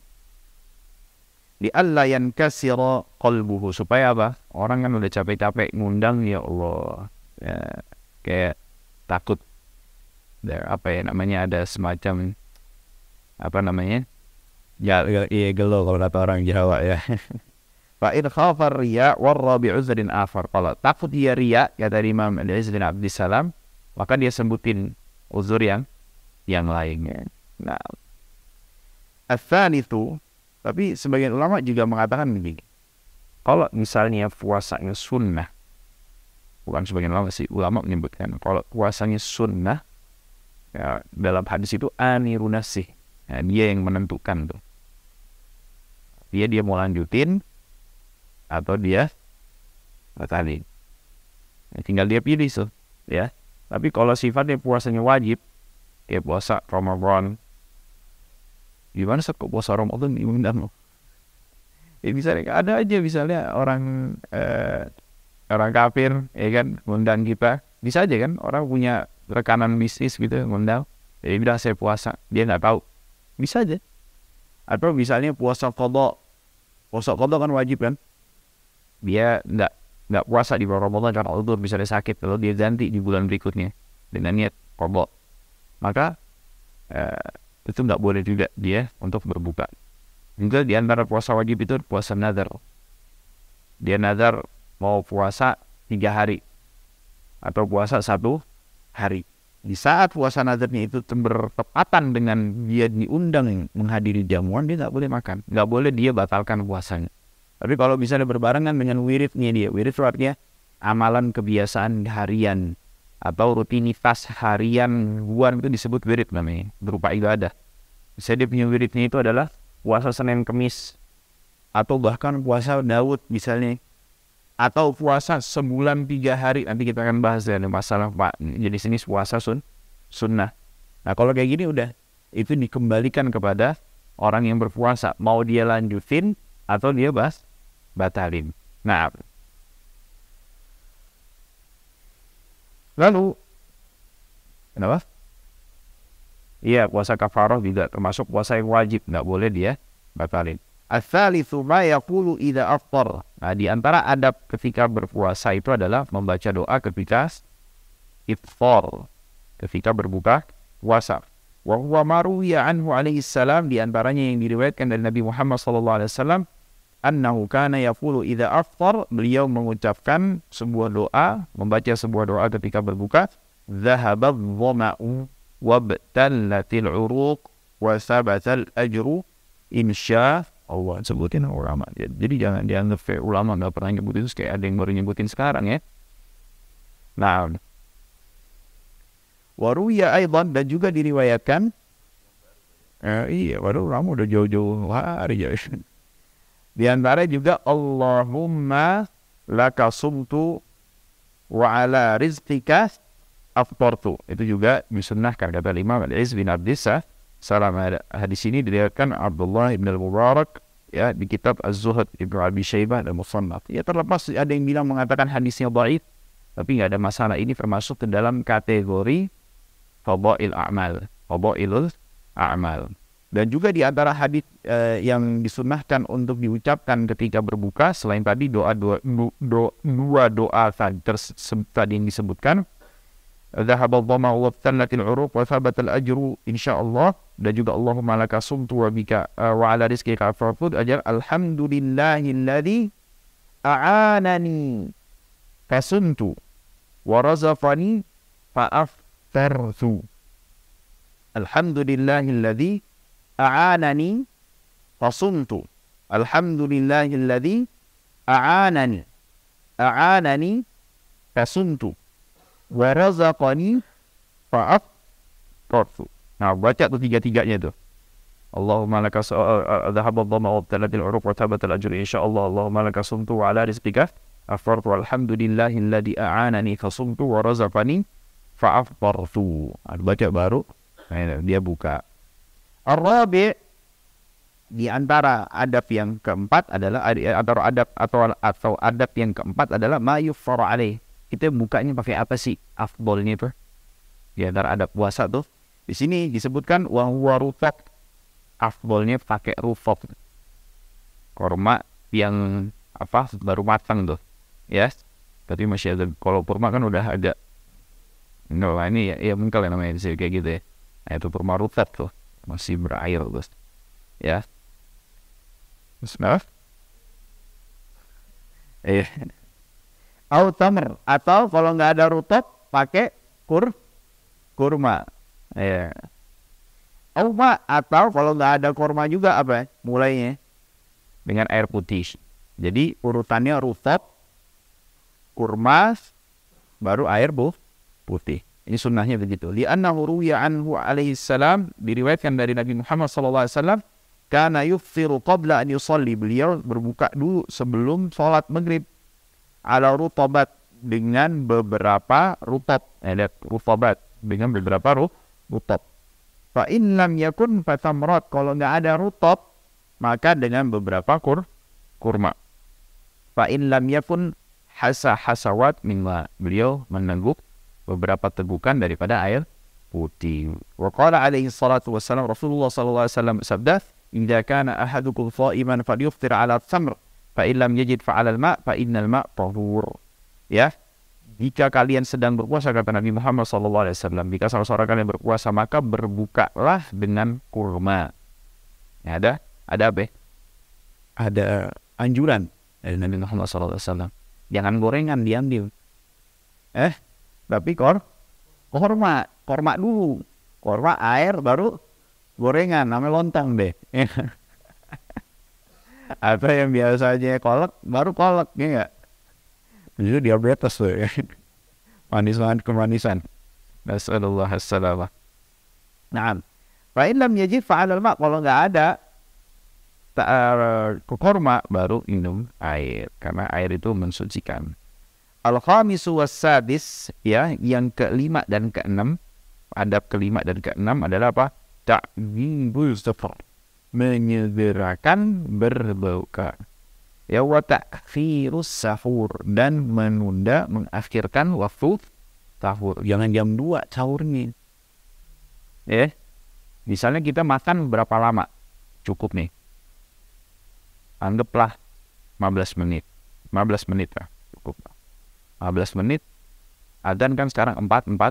Li alla yankasira qalbuhu, supaya apa? Orang kan udah capek-capek ngundang, ya Allah, ya, kayak takut apa ya namanya, ada semacam apa namanya, ya iya gelo kalau kata orang Jawa ya. Fa in khafa riya warra bi uzrin akhar, kalau takut dia riya kata Imam Al-Izz bin Abdissalam, maka dia sebutin uzur yang lainnya. Nah, ats-tsanitsu, tapi sebagian ulama juga mengatakan begini, kalau misalnya puasanya sunnah, bukan sebagian ulama sih, ulama menyebutkan kalau puasanya sunnah, ya, dalam hadis itu aniru nafsih, ya, dia yang menentukan tuh, dia mau lanjutin atau dia batalin, ya, tinggal dia pilih tuh, ya. Tapi kalau sifatnya puasanya wajib, ya puasa Ramadan, gimana sih kok puasa Ramadan diundang? Ya misalnya ada aja misalnya orang kafir, ya kan, ngundang kita, bisa aja kan, orang punya rekanan bisnis gitu ngundang, jadi bilang saya puasa, dia nggak tahu, bisa aja. Atau misalnya puasa qadha kan wajib kan, dia nggak puasa di bulan Ramadan karena udzur, misalnya sakit, lalu dia ganti di bulan berikutnya dengan niat qadha, maka itu nggak boleh juga dia untuk berbuka. Juga di antara puasa wajib itu puasa nazar. Dia nazar mau puasa 3 hari atau puasa 1 hari. Di saat puasa nazarnya itu bertepatan dengan dia diundang menghadiri jamuan, dia nggak boleh makan, nggak boleh dia batalkan puasanya. Tapi kalau misalnya berbarengan dengan wiridnya dia, wirid artinya amalan kebiasaan harian atau rutinitas harian buan, itu disebut wirid namanya, berupa ibadah. Misalnya dia punya wiridnya itu adalah puasa Senin Kemis, atau bahkan puasa Daud misalnya, atau puasa sebulan 3 hari, nanti kita akan bahas ya masalah Pak jenis ini puasa sunnah. Nah kalau kayak gini udah, itu dikembalikan kepada orang yang berpuasa, mau dia lanjutin atau dia batalin. Nah, lalu kenapa? Iya, puasa kafarah juga termasuk puasa yang wajib, nggak boleh dia batalin. Ats-tsalitsu ma yaqulu idza afṭar. Nah, di antara adab ketika berpuasa itu adalah membaca doa ketika ifṭar, ketika berbuka puasa. Wa huwa ma ruwiya anhu alaihi salam, di antaranya yang diriwayatkan dari Nabi Muhammad sallallahu alaihi wasallam, annahu kana yaqulu idza afṭar, beliau mengucapkan sebuah doa, membaca sebuah doa ketika berbuka, dhahaba adh-dhama'u wabtallatil uruq wa sabatal ajru insya Allah. Sebutin ulama ya. Jadi jangan dianggap ulama nggak pernah nyebutin, kayak ada yang baru nyebutin sekarang ya. Nah, waruya aidan, dan juga diriwayatkan iya baru ulama udah jauh-jauh hari ya. Di antara juga Allahumma laka sumtu wa ala rizqika aftartu, itu juga disunnahkan kata Imam Al-Izz bin Abdissalam. Hadis ini diriwayatkan Abdullah bin Al-Mubarak ya di kitab Az-Zuhd, Ibnu Abi Syaibah dan Musannaf. Ya terlepas ada yang bilang mengatakan hadisnya dhaif, tapi nggak ada masalah, ini termasuk ke dalam kategori fadailul a'mal. Dan juga di antara hadis yang disunnahkan untuk diucapkan ketika berbuka, selain tadi dua doa tadi yang disebutkan, dhahaba dhama'u wa ibtallatil 'uruq wa thabatal ajru insyaallah. Dan juga Allahumma laka sumtu wa bika wa ala rizqika afrafud ajar alhamdulillahilladzi a'anani fasuntu wa razaqani fa'aftartu. Alhamdulillahilladzi a'anani fasuntu. Alhamdulillahilladzi a'anani fasuntu wa razaqani fa'aftartu. Nah, baca tuh tiga-tiganya tuh. Allahumma laka dhahaba dhama'u wa ibtallatil 'uruq wa thabatal ajru insyaallah. Allahumma laka sumtu wa ala rizqika aftartu. Alhamdulillahilladzi a'anani fasumtu wa razaqani fa'aftartu. Baca baru nah, dia buka. Ar-rabi' di antara adab yang keempat adalah atau adab yang keempat adalah ma yuftar alaih. Kita bukanya pakai apa sih? Afdolnya itu. Di antara adab puasa tuh di sini disebutkan wa huwa rutab. Afdolnya pakai rutab. Kurma yang baru matang tuh. Ya. Tapi masih ada, kalau kurma kan udah agak ini ya mungkin ya namanya kayak gitu ya. Nah, itu kurma rutab tuh. Masih berair tuh. Ya. Bismillah. Tamr, atau kalau nggak ada rutab pakai kurma. Ya. Atau kalau nggak ada kurma juga apa? Mulainya dengan air putih. Jadi urutannya rutab, kurma, baru air putih. Ini sunnahnya begitu. Li'annahu ruwiya anhu alaihi salam, diriwayatkan dari Nabi Muhammad sallallahu alaihi wasallam, kana yuftiru qabla an yusalli. Beliau berbuka dulu sebelum sholat maghrib. Ala rutabat, dengan beberapa rutab. Rutabat dengan beberapa rutab. Fa in lam yakun fatamrat, kalau nggak ada rutab maka dengan beberapa kurma. Fa in lam yakun hasawat minna, beliau menengguk beberapa tegukan daripada air putih. Wa qala alaihi salatu wassalam, Rasulullah sallallahu alaihi wasallam bersabda, idza kana ahadukum sha'iman falyuftir 'ala tamr fa in lam yajid fa 'ala al-ma' fa innal ma' tahur. Ya, jika kalian sedang berpuasa, kata Nabi Muhammad SAW, jika salah seorang kalian berpuasa, maka berbukalah dengan kurma. Ya, ada apa? Ada anjuran dari Nabi Muhammad SAW. Jangan gorengan, diambil. Tapi korma dulu. Korma, air, baru gorengan, namanya lontang deh. Atau yang biasanya kolak, baru kolak, ya enggak? Itu diabetes tuh ya. Manisan kemanisan. Nasallallahu as-salamah. Naam. Fa in lam yajid fa 'alal ma', kalau enggak ada kurma baru minum air, karena air itu mensucikan. Al-khamisu was-sadis, ya, yang kelima dan keenam, adab kelima dan keenam adalah apa? Ta'jilul safar, menyegerakan berbuka. Ya, wa ta'khirus sahur, dan mengakhirkan waktu sahur. Jangan jam 2 sahurnya. Ya. Misalnya kita makan berapa lama? Cukup nih. Anggaplah 15 menit. 15 menit lah, cukup. 15 menit. Adzan kan sekarang 4:40.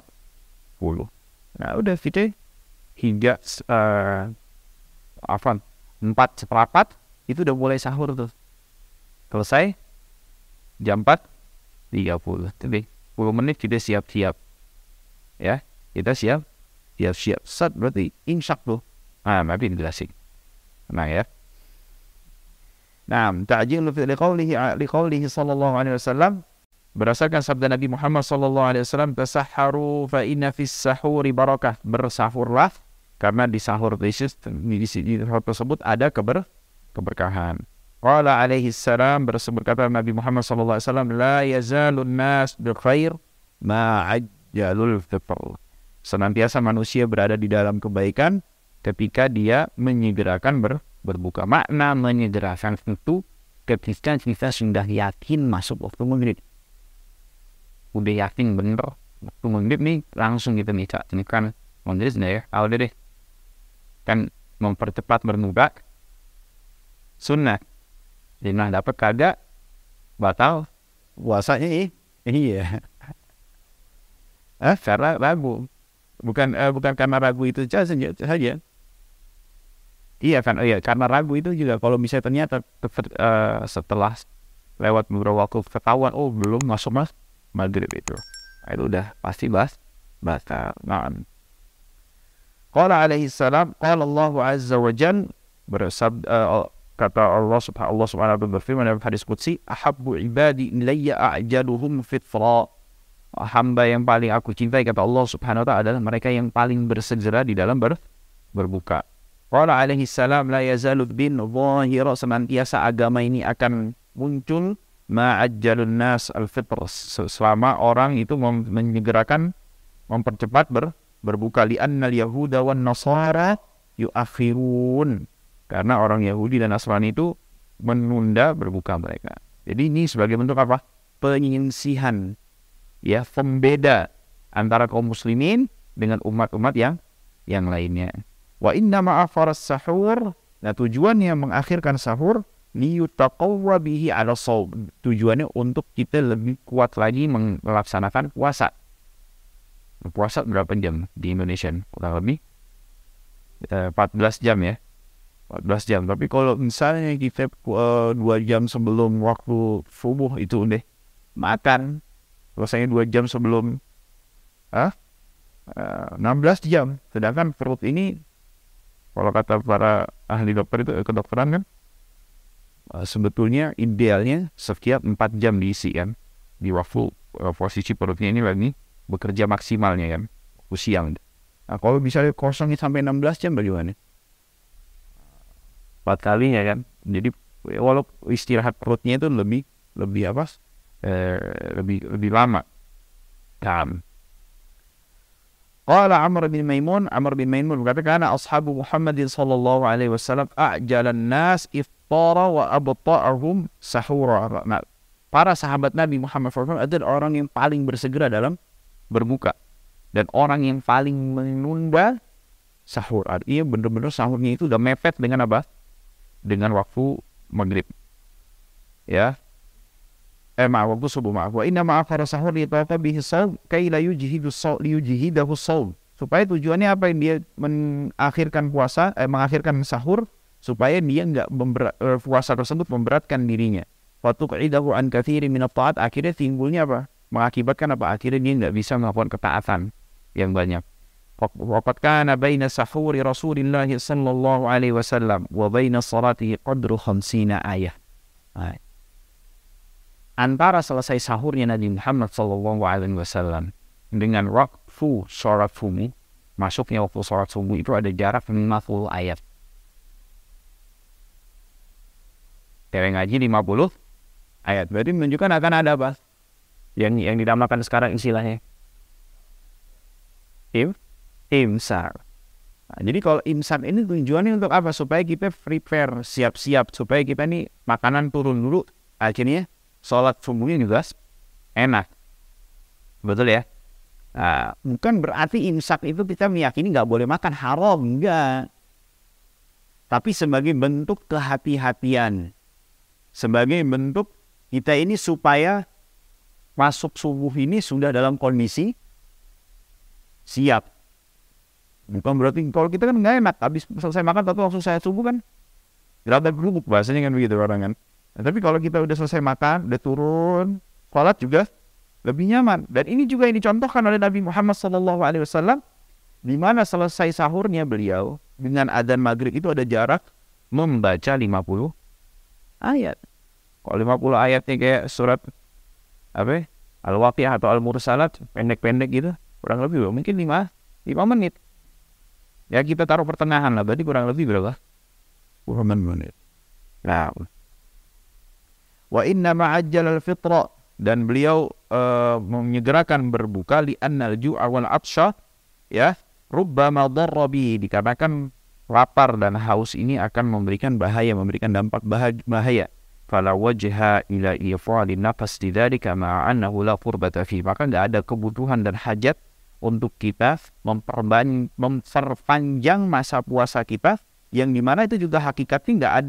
Nah, udah kita hingga 4:15 itu udah mulai sahur tuh. Selesai jam 4:30. Jadi 10 menit kita siap-siap. Ya, kita siap-siap. Set berarti imsak tuh. Nah, tapi dijelasin. Nah, ya. Nah, ta'jil liqaulihi sallallahu alaihi wasallam, berdasarkan sabda Nabi Muhammad sallallahu alaihi wasallam, tasahharu fa inna fis sahuri barakah. Bersahurlah karena di sahur tersebut ada keberkahan. Qala alaihi salam, berkata Nabi Muhammad sallallahu alaihi wasallam, la yazalun nas bil khair ma ajjalul fitr. Senantiasa manusia berada di dalam kebaikan ketika dia menyegerakan berbuka. Makna menyegerakan itu ketika kita sudah yakin masuk waktu maghrib. Udah yakin bener waktu maghrib nih, langsung kita minta. Ini kan maghrib ya, udah deh. Kan mempercepat berbuka sunnah. Jadi nah dapat kagak batal puasanya iya. Karena ragu. Bukan karena ragu itu saja. Iya kan, iya karena ragu itu juga kalau misalnya ternyata setelah lewat beberapa waktu ketahuan belum masuk maghrib itu udah pasti batal. Nah, qala alaihi salam, qala Allah azza wa jalla, kata Allah subhanahu wa ta'ala berfirman dalam hadis qudsi, ahabbu ibadi ilayya a'jaluhum fitra. Hamba yang paling aku cintai, kata Allah subhanahu wa ta'ala, adalah mereka yang paling bersegera di dalam berbuka. Qala alaihi salam, la yazalu bin zahira, senantiasa agama ini akan muncul ma'ajjalun nas al-fitr, selama orang itu menyegerakan, mempercepat berbuka. Li'annal yahuda wan nasara yuakhirun, karena orang Yahudi dan Nasrani itu menunda berbuka mereka. Jadi ini sebagai bentuk apa? Penyisihan, ya, pembeda antara kaum muslimin dengan umat-umat yang lainnya. Wa inna ma'afaras sahur, nah tujuannya mengakhirkan sahur, liyutaqawwa bihi ala shaum, tujuannya untuk kita lebih kuat lagi melaksanakan puasa. Puasa berapa jam di Indonesia? Kurang lebih 14 jam ya. 14 jam. Tapi kalau misalnya kita 2 jam sebelum waktu subuh itu udah makan, rasanya 2 jam sebelum 16 jam. Sedangkan perut ini, kalau kata para ahli dokter itu, kedokteran kan, sebetulnya idealnya setiap 4 jam diisi kan, di waktu posisi perutnya ini lagi bekerja maksimalnya kan, siang. Nah kalau misalnya kosongnya sampai 16 jam bagaimana? 4 kalinya kan. Jadi walaupun istirahat perutnya itu lebih lama. Qala Amr bin Maimun berkata, kana ashabu Muhammadin sallallahu alaihi wasallam a'jalan nas iftara wa abta'ahum sahura. Nah, para sahabat Nabi Muhammad SAW adalah orang yang paling bersegera dalam berbuka dan orang yang paling menunda sahur. Artinya benar-benar sahurnya itu udah mepet dengan apa? Dengan waktu maghrib. Ya. Waktu subuh, maaf. Wa inna ma'akhara sahur yatawafa bihi shaum kay la yujhidahu shaum. Supaya tujuannya apa? Dia mengakhirkan puasa, mengakhirkan sahur supaya dia enggak puasa tersebut memberatkan dirinya. Wa tuqidahu an katsirin min at-ta'at, akhirnya timbulnya apa? Mengakibatkan apa? Akhirnya dia enggak bisa melakukan ketaatan yang banyak. Waqad kana baina sahuri Rasulillah sallallahu alaihi wasallam wa baina salatihi qadru 50 ayah. Antara selesai sahurnya Nabi Muhammad sallallahu alaihi wasallam dengan waktu sholat subuh, masuknya waktu sholat subuh itu ada jarak 50 ayat. Kayak ngaji 50 ayat. Berarti menunjukkan akan ada apa? Yang dinamakan sekarang istilahnya imsak. Nah, jadi kalau imsak ini tujuannya untuk apa? Supaya kita prepare, siap-siap, supaya kita nih makanan turun dulu, akhirnya sholat subuhnya juga enak. Betul ya? Nah, bukan berarti imsak itu kita meyakini nggak boleh makan, haram, enggak. Tapi sebagai bentuk kehati-hatian, sebagai bentuk kita ini supaya masuk subuh ini sudah dalam kondisi siap. Bukan berarti kalau kita kan nggak enak, habis selesai makan tapi langsung saya subuh kan, gerabak gerubuk bahasanya kan begitu orang kan. Nah, tapi kalau kita udah selesai makan, udah turun, sholat juga lebih nyaman. Dan ini juga yang dicontohkan oleh Nabi Muhammad SAW, di mana selesai sahurnya beliau dengan adzan maghrib itu ada jarak membaca 50 ayat. Kalau 50 ayatnya kayak surat Al-Waqiah atau Al-Mursalat, pendek-pendek gitu, kurang lebih mungkin 5 menit. Ya kita taruh pertengahan lah, berarti kurang lebih berapa? 5 menit. Nah, wa inna ma'ajjal al-fitra, dan beliau menyegerakan berbuka, li'annal ju'a wal atsha, ya, rubbama darra bi, dikarenakan lapar dan haus ini akan memberikan bahaya, memberikan dampak bahaya. Fala wajha ila ifadin nafas lidzalika ma'a annahu la qurbata fi, maka enggak ada kebutuhan dan hajat untuk kita memperpanjang masa puasa kita, yang dimana itu juga hakikatnya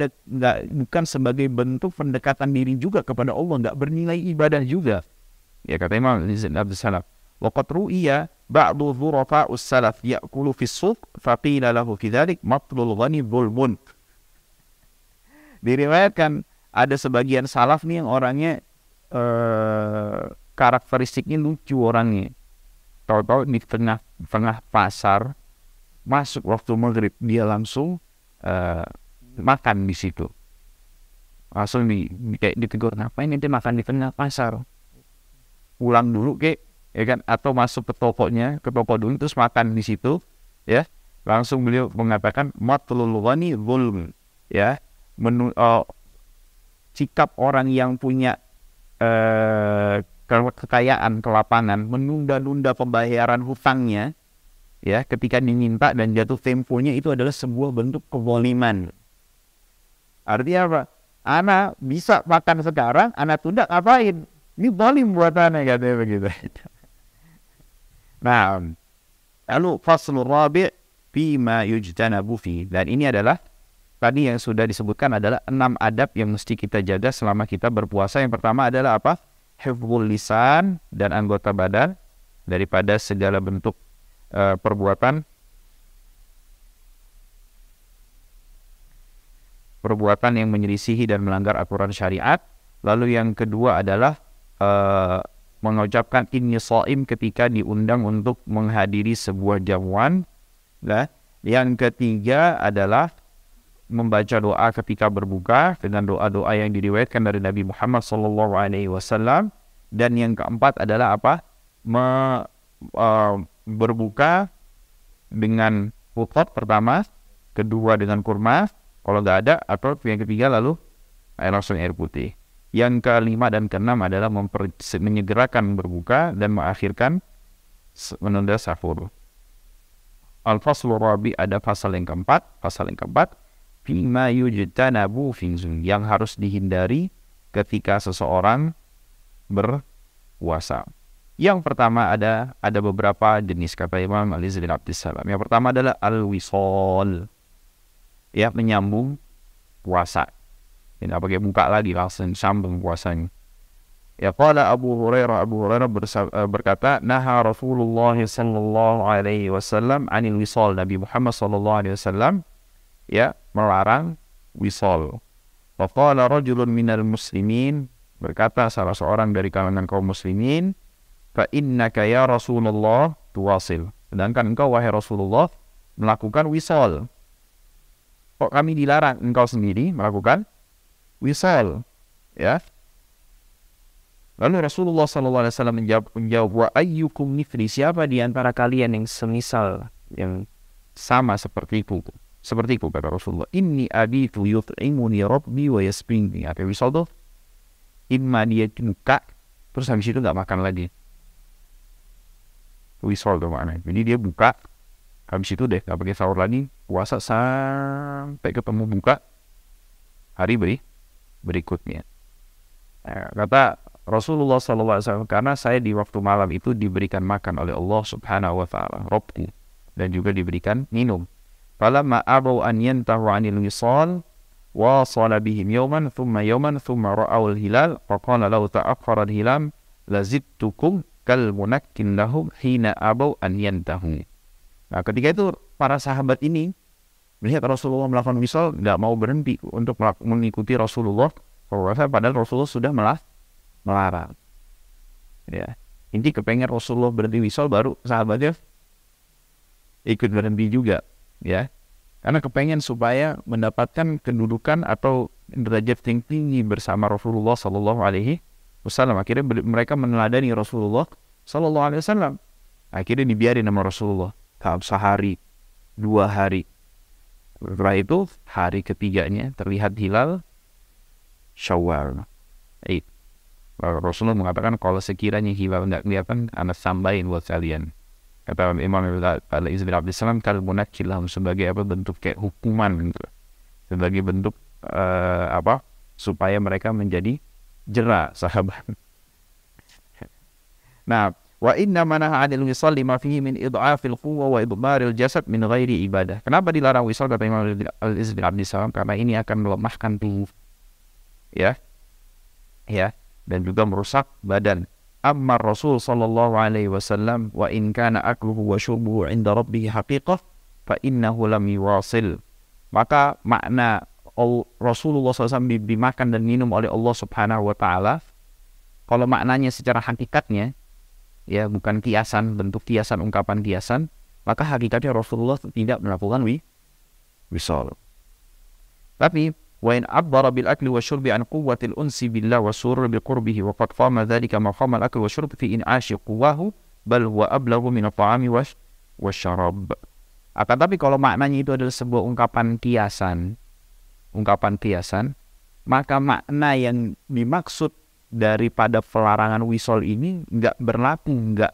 bukan sebagai bentuk pendekatan diri juga kepada Allah, nggak bernilai ibadah juga. Ya kata Imam Abdul Salam, Waqad ru'iya ba'du dhurafa'us salaf ya'kulu fi suq faqila lahu fi dzalik matlul ghani dzulmun. Diriwayatkan ada sebagian salaf nih yang orangnya karakteristiknya lucu orangnya. Tahu-tahu di tengah pasar masuk waktu maghrib dia langsung makan di situ. Langsung kayak ditegur, ngapain nanti makan di tengah pasar? Pulang dulu kek, ya kan? Atau masuk ke toko dulu terus makan di situ, ya. Langsung beliau mengatakan matlul ghani dzulm, ya. Sikap orang yang punya kekayaan, kelapangan, menunda-nunda pembayaran hutangnya, ya, ketika diminta dan jatuh temponya, itu adalah sebuah bentuk kezaliman. Artinya apa? Ana bisa makan sekarang, ana tunda ngapain? Ini zalim buat ana, katanya begitu. Nah, lalu faslur rabi' fima yujtanabu fi. Dan ini adalah tadi yang sudah disebutkan adalah 6 adab yang mesti kita jaga selama kita berpuasa. Yang pertama adalah apa? Hifdzul lisan dan anggota badan daripada segala bentuk perbuatan yang menyelisihi dan melanggar aturan syariat. Lalu yang kedua adalah mengucapkan inni shaim ketika diundang untuk menghadiri sebuah jamuan. Nah, yang ketiga adalah membaca doa ketika berbuka dengan doa-doa yang diriwayatkan dari Nabi Muhammad SAW. Dan yang keempat adalah apa? Berbuka dengan futot pertama, kedua dengan kurma kalau nggak ada, atau yang ketiga lalu langsung air putih. Yang kelima dan keenam adalah menyegerakan berbuka dan mengakhirkan menunda sahur. Al-Faslur Rabi, ada pasal yang keempat. Fima yujtanabu finzun, yang harus dihindari ketika seseorang berpuasa. Yang pertama ada beberapa jenis, kata Imam Al-Izz bin Abdissalam. Yang pertama adalah al-wisol, ya, menyambung puasa. Tidak pakai buka lagi, langsung sambung puasanya. Ya, qala Abu Hurairah berkata, naha Rasulullah sallallahu alaihi wasallam anil wisol. Nabi Muhammad sallallahu alaihi wasallam, ya, melarang wisol. Wa qala rajulun minal muslimin, berkata salah seorang dari kalangan kaum muslimin, fa innaka ya Rasulullah tuwasil. Sedangkan engkau wahai Rasulullah melakukan wisol. Kok kami dilarang, engkau sendiri melakukan wisol, ya? Lalu Rasulullah SAW menjawab, wa ayyukum mithli, siapa di antara kalian yang semisal, yang sama sepertiku, kata Rasulullah. Inni abitu yut'imuni rabbi wa yasbini. Apa wisol tuh? Imma dia buka, terus habis itu gak makan lagi. Wisol tuh maknanya. Jadi dia buka, habis itu deh gak pakai sahur lagi, puasa sampai ketemu buka hari berikutnya. Nah, kata Rasulullah SAW, karena saya di waktu malam itu diberikan makan oleh Allah Subhanahu wa ta'ala, Rabbku, dan juga diberikan minum. Falamma abaw an yantahu 'anil wisal wasala bihim yawman thumma ra'awul hilal faqala law ta'akhkhara al-hilal lazidtukum kal munakkin lahum hina abaw an yantahu. Nah, ketika itu para sahabat ini melihat Rasulullah melakukan wisal, tidak mau berhenti untuk mengikuti Rasulullah, padahal Rasulullah sudah melarang. Ya, inti kepengen Rasulullah berhenti wisal, baru sahabatnya ikut berhenti juga, ya. Karena kepengen supaya mendapatkan kedudukan atau derajat tinggi bersama Rasulullah Sallallahu Alaihi Wasallam. Akhirnya mereka meneladani Rasulullah Sallallahu Alaihi Wasallam. Akhirnya dibiarin sama Rasulullah sehari, 2 hari. Setelah itu hari ketiganya terlihat hilal Syawal. Rasulullah mengatakan, kalau sekiranya hilal tidak kelihatan, anak tambahin buat kalian. Kata Imam Al-Izz bin Abdissalam, kal munakkilah, sebagai apa, bentuk kayak hukuman gitu. Sebagai bentuk supaya mereka menjadi jera sahabat. Nah, wa inna manaha 'anil wisal lima fihi min idha'afil quwwa wa idmaril jasad min ghairi ibadah. Kenapa dilarang wisal, kata Imam Al-Izz bin Abdissalam? Karena ini akan melemahkan tubuh. Ya. Dan juga merusak badan. amma Rasul sallallahu alaihi wasallam wa in kana akluhu wa syurbuhu 'inda rabbih haqiqah fa innahu lam yuwasil. Maka makna Rasulullah SAW dimakan dan minum oleh Allah Subhanahu wa taala, kalau maknanya secara hakikatnya, ya bukan kiasan, bentuk kiasan, ungkapan kiasan, maka hakikatnya Rasulullah tidak melakukan wisal. Tapi wa in abbara bil akli wa syurbi an quwwatil unsi billah wa surur bi qurbihi wa qad qama dzalika maqam al akli wa syurb fi in'ashi quwwahu bal huwa ablaghu min at-ta'ami wasyarab. Akan tapi kalau maknanya itu adalah sebuah ungkapan kiasan, maka makna yang dimaksud daripada pelarangan wisol ini nggak berlaku, nggak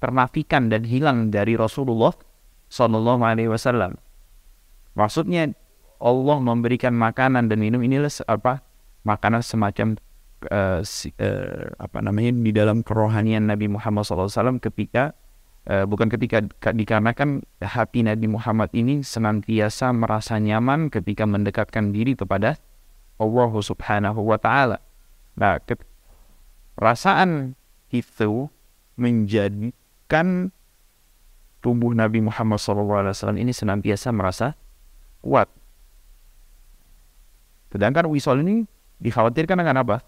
ternafikan dan hilang dari Rasulullah Sallallahu Alaihi Wasallam. Maksudnya Allah memberikan makanan dan minum inilah makanan semacam di dalam kerohanian Nabi Muhammad SAW dikarenakan hati Nabi Muhammad ini senantiasa merasa nyaman ketika mendekatkan diri kepada Allah Subhanahu wa taala. Nah, perasaan itu menjadikan tubuh Nabi Muhammad SAW ini senantiasa merasa kuat. Sedangkan wisol ini dikhawatirkan dengan apa?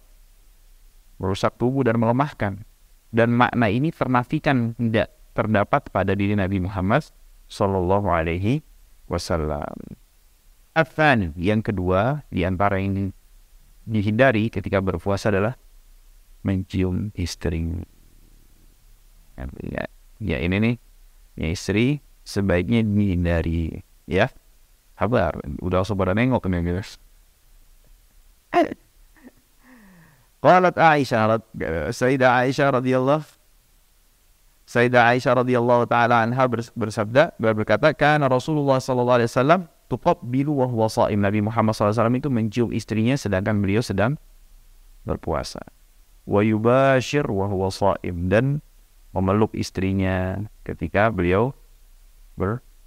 Merusak tubuh dan melemahkan. Dan makna ini ternafikan, tidak terdapat pada diri Nabi Muhammad Sallallahu Alaihi Wasallam. Afan, yang kedua di antara yang dihindari ketika berpuasa adalah mencium istri. Ya ini nih, ya istri sebaiknya dihindari. Ya, kabar. Udah pada nengok nih guys. Qalat Aisyah, Sayyidah Aisyah radhiyallahu taala anha bersabda, berkata, kana Rasulullah sallallahu alaihi wasallam tuqabbilu wa huwa shaim. Nabi Muhammad sallallahu alaihi wasallam itu mencium istrinya sedangkan beliau sedang berpuasa. Wa yubashir wa huwa shaim, dan memeluk istrinya ketika beliau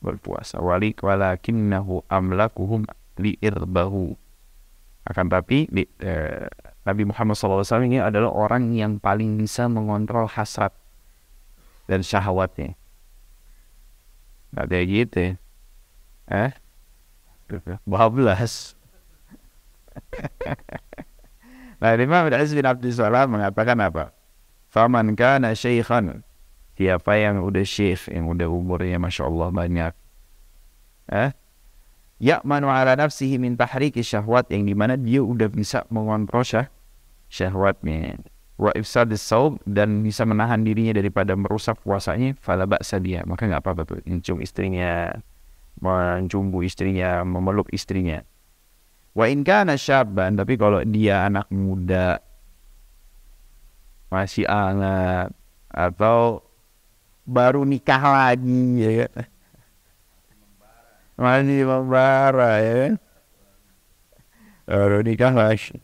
berpuasa. Walakinnahu amlakuhum li'irbahu. Akan tapi Nabi Muhammad SAW ini adalah orang yang paling bisa mengontrol hasrat dan syahwatnya. Nggak kayak gitu. Bablas. Nah, Imam Al-Aziz bin Abdul Salam mengatakan apa? Faman kana syaikhan, siapa yang udah syekh, yang udah umurnya Masya Allah banyak, ya'manu ala nafsihi min tahriki syahwat, yang dimana dia udah bisa mengontrol syahwatnya, wa ifsadis saum, dan bisa menahan dirinya daripada merusak puasanya, fala ba'sa dia, maka nggak apa-apa tuh mencium istrinya, mencumbu istrinya, memeluk istrinya. Wa in kana syabban, tapi kalau dia anak muda, masih anak, atau baru nikah lagi, ya kan? Masih membara, ya kan? Baru nikah lagi.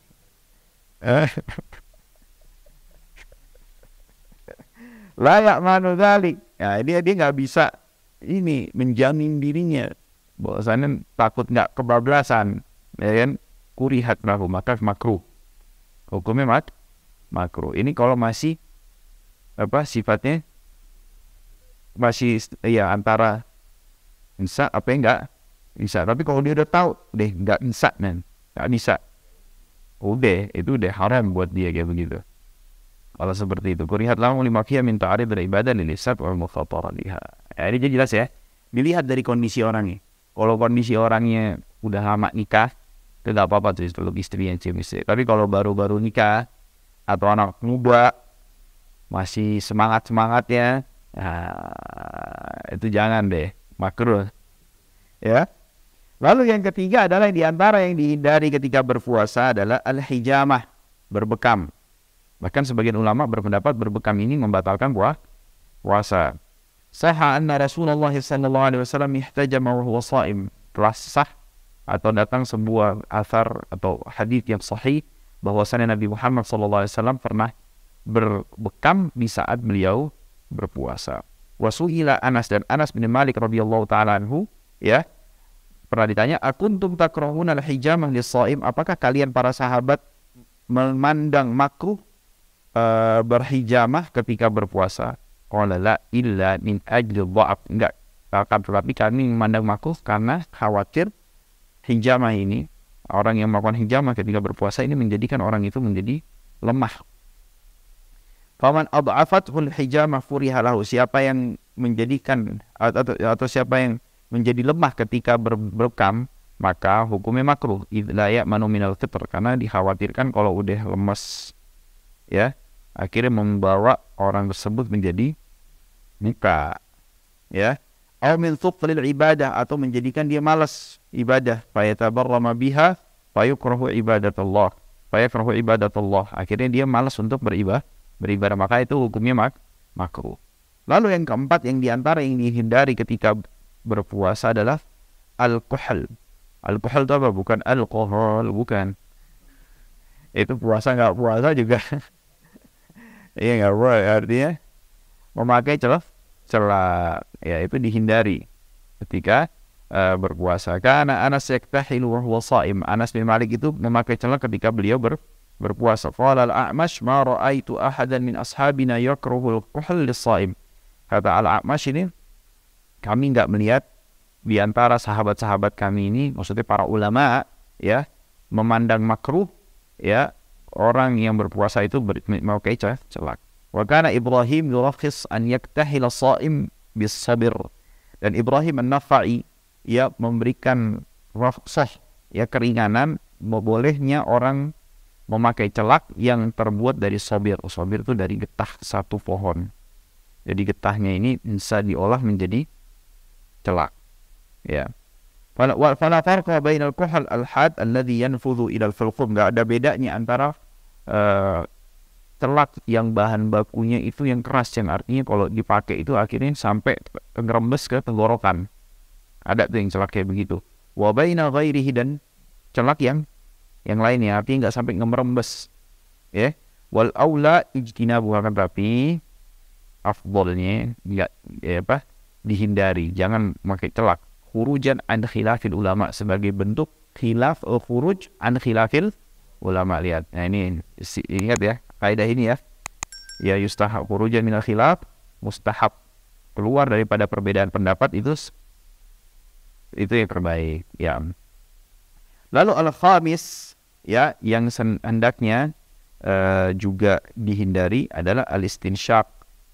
Layak manu dzalik. Nah, dia nggak bisa ini menjamin dirinya bahwasanya takut nggak kebablasan, ya kan? Kurihat lahu, maka makruh. Hukumnya makruh. Ini kalau masih sifatnya masih ya antara bisa apa enggak bisa. Tapi kalau dia udah tahu deh enggak bisa, enggak bisa, udah itu udah haram buat dia kayak begitu. Kalau seperti itu, kurihat lahu lima qiyam min ta'arid beribadah lilisab wal mukhatara biha. Ya, ini jadi jelas ya. Dilihat dari kondisi orangnya. Kalau kondisi orangnya udah lama nikah, itu enggak apa-apa tuh kalau istri yang cium istri. Tapi kalau baru-baru nikah atau anak muda masih semangat-semangatnya, itu jangan deh, makruh. Ya. Lalu yang ketiga adalah di antara yang dihindari ketika berpuasa adalah al-hijamah, berbekam. Bahkan sebagian ulama berpendapat berbekam ini membatalkan puasa. Sahha anna Rasulullah sallallahu alaihi wasallam ihtajama wa huwa shaim. Telah sah atau datang sebuah athar atau hadis yang sahih bahwasanya Nabi Muhammad sallallahu alaihi wasallam pernah berbekam di saat beliau berpuasa. Wasuhila Anas, dan Anas bin Malik radhiyallahu taala anhu, ya, pernah ditanya, akuntum takrahuna al-hijamah lis-shaim, apakah kalian para sahabat memandang makruh berhijamah ketika berpuasa? Qala la illa min ajli dha'af. Enggak, akan tetapi kami memandang makruh karena khawatir hijamah ini, orang yang melakukan hijamah ketika berpuasa ini menjadikan orang itu menjadi lemah. Faman ad'afathul hijamah furiha lahu. Siapa yang menjadikan atau siapa yang menjadi lemah ketika berbekam, maka hukumnya makruh. La ya'manu minal fitr, karena dikhawatirkan kalau udah lemas, ya, akhirnya membawa orang tersebut menjadi muka, ya. Aw min thuqlil ibadah, atau menjadikan dia malas ibadah. Fayatabarrama biha fayukrahu ibadatullah. Fayukrahu ibadatullah. Akhirnya dia malas untuk beribadah, maka itu hukumnya makruh. Lalu yang keempat, yang diantara yang dihindari ketika berpuasa adalah alkohol. Alkohol itu apa? Bukan alkohol, bukan. Itu puasa nggak puasa juga. Iya, nggak boleh. Artinya memakai celak, ya, itu dihindari ketika berpuasa. Karena Anas yaktahilu wa huwa shaim. Anas bin Malik itu memakai celak ketika beliau berpuasa. Qala al-A'mash ma ra'aitu ahadan min ashabina yakrahu al-kuhl lis-shaim. Kata al-A'mash ini, kami enggak melihat di antara sahabat-sahabat kami ini, maksudnya para ulama, ya, memandang makruh, ya, orang yang berpuasa itu memakai celak. Wa kana Ibrahim yurakhis an yaktahila shaim bis-sabr. Dan Ibrahim An-Nakhai, ya, memberikan rukhsah, ya, keringanan bolehnya orang memakai celak yang terbuat dari sabir. Sabir itu dari getah satu pohon. Jadi getahnya ini bisa diolah menjadi celak, ya. Fala farqa bainal kuhl al-had alladhi yanfudhu ila al-fulqum. Enggak ada bedanya antara celak yang bahan bakunya itu yang keras, yang artinya kalau dipakai itu akhirnya sampai ngerembes ke tenggorokan. Ada tuh yang celak kayak begitu. Wa baina ghairihi, dan celak yang lainnya artinya nggak sampai ngerembes, ya. Wal aula ijtinabu, akan tapi afdolnya enggak, ya, apa, dihindari, jangan memakai celak. Khurujan an khilafil ulama, sebagai bentuk khilaf, khuruj an khilafil ulama. Lihat, nah ini ingat ya kaidah ini, ya. Ya, yustahab khurujan minal khilaf, mustahab keluar daripada perbedaan pendapat, itu yang terbaik, ya. Lalu al-khamis, ya, yang hendaknya juga dihindari adalah al-istinsyaq,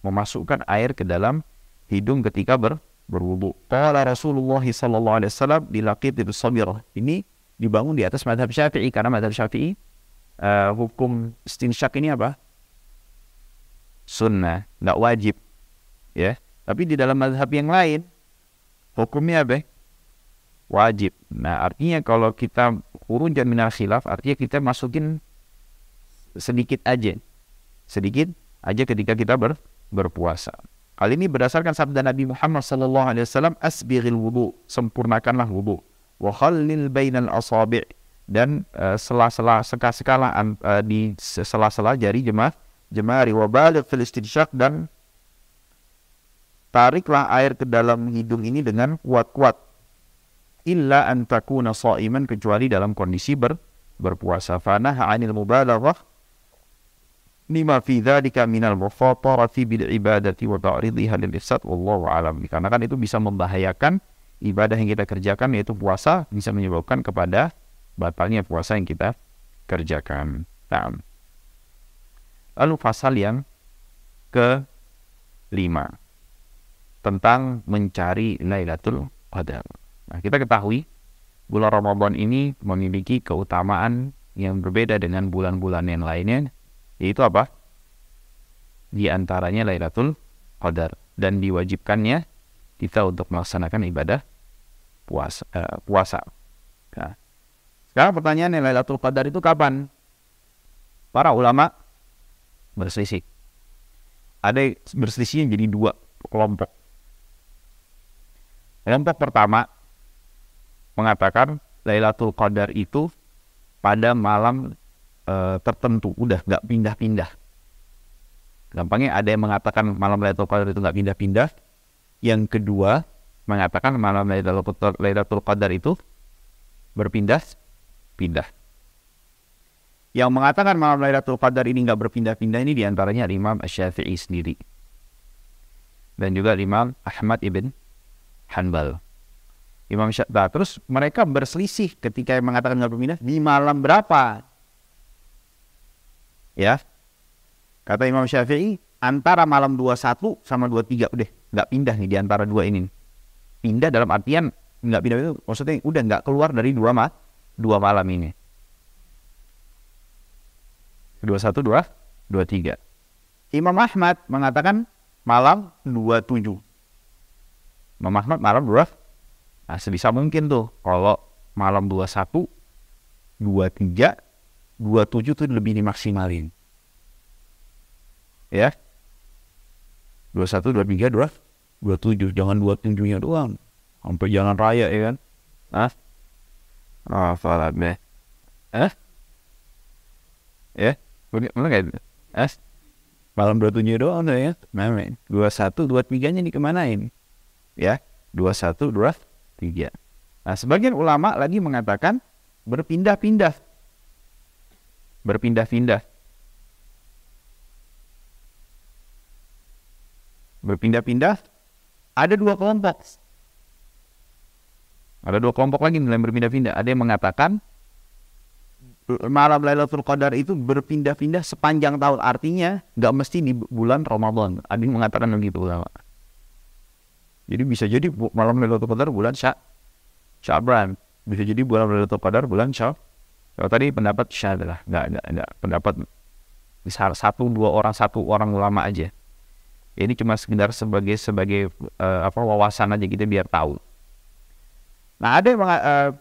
memasukkan air ke dalam hidung ketika berwudu. Qala Rasulullah sallallahu alaihi wasallam di Laqit bin Sabir. Ini dibangun di atas mazhab Syafi'i, karena mazhab Syafi'i hukum istinsyaq ini apa? Sunnah, enggak wajib, ya. Tapi di dalam mazhab yang lain hukumnya apa? Wajib. Nah, artinya kalau kita khurujan minal khilaf, artinya kita masukin sedikit aja ketika kita berpuasa. Hal ini berdasarkan sabda Nabi Muhammad sallallahu alaihi wasallam, asbighil wudu, sempurnakanlah wudu, wa khallil bainal asabi', dan sela-sela di sela-sela jari jemari, wa baligh fil istinsyaq, dan tariklah air ke dalam hidung ini dengan kuat-kuat. Illa an takuna sha'iman, kecuali dalam kondisi berpuasa. Fanaha 'anil mubalaghah lima fi dzalika minal mufatarati bil ibadati wa ta'ridhiha lil ifsad, wallahu a'lam. Karena kan itu bisa membahayakan ibadah yang kita kerjakan, yaitu puasa, bisa menyebabkan kepada batalnya puasa yang kita kerjakan. Nah, lalu pasal yang ke-5 tentang mencari Lailatul Qadar. Nah, kita ketahui bulan Ramadan ini memiliki keutamaan yang berbeda dengan bulan-bulan yang lainnya, yaitu apa? Di antaranya Lailatul Qadar, dan diwajibkannya kita untuk melaksanakan ibadah puasa. Nah, sekarang pertanyaannya, Lailatul Qadar itu kapan? Para ulama berselisih. Ada berselisih yang jadi dua kelompok. Kelompok pertama mengatakan Lailatul Qadar itu pada malam tertentu, udah nggak pindah-pindah. Gampangnya ada yang mengatakan malam Lailatul Qadar itu nggak pindah-pindah. Yang kedua mengatakan malam Lailatul Qadar itu berpindah-pindah. Yang mengatakan malam Lailatul Qadar ini nggak berpindah-pindah ini diantaranya Imam Asy-Syafi'i sendiri. Dan juga Imam Ahmad ibn Hanbal. Terus mereka berselisih ketika yang mengatakan nggak berpindah di malam berapa. Ya, kata Imam Syafi'i antara malam 21 sama 23 udah nggak pindah nih di antara dua ini. Pindah dalam artian nggak pindah itu maksudnya udah nggak keluar dari dua malam ini. 21, 23. Imam Ahmad mengatakan malam 27. Imam Ahmad malam 2. Nah, sebisa mungkin tuh kalau malam 21, 23, 27 tuh lebih dimaksimalin. Ya. 21, 23, 27. Jangan 27-nya doang. Sampai jalan raya ya kan. Salat deh. Ya. Mana kayak malam 27 doang tuh ya. 21, 23-nya dikemanain? Ya. 21, 23. Nah, sebagian ulama lagi mengatakan berpindah-pindah. Berpindah-pindah. Berpindah-pindah. Ada dua kelompok. Ada dua kelompok lagi yang berpindah-pindah. Ada yang mengatakan malam Lailatul Qadar itu berpindah-pindah sepanjang tahun. Artinya nggak mesti di bulan Ramadan. Ada yang mengatakan begitu ulama. Jadi bisa jadi malam Lailatul Qadar bulan Sya'ban. Bisa jadi malam Lailatul Qadar bulan Syawal. Kalau tadi pendapat Sya'ban lah. Nggak. Pendapat misal satu orang ulama aja. Ini cuma sekedar sebagai wawasan aja kita biar tahu. Nah, ada yang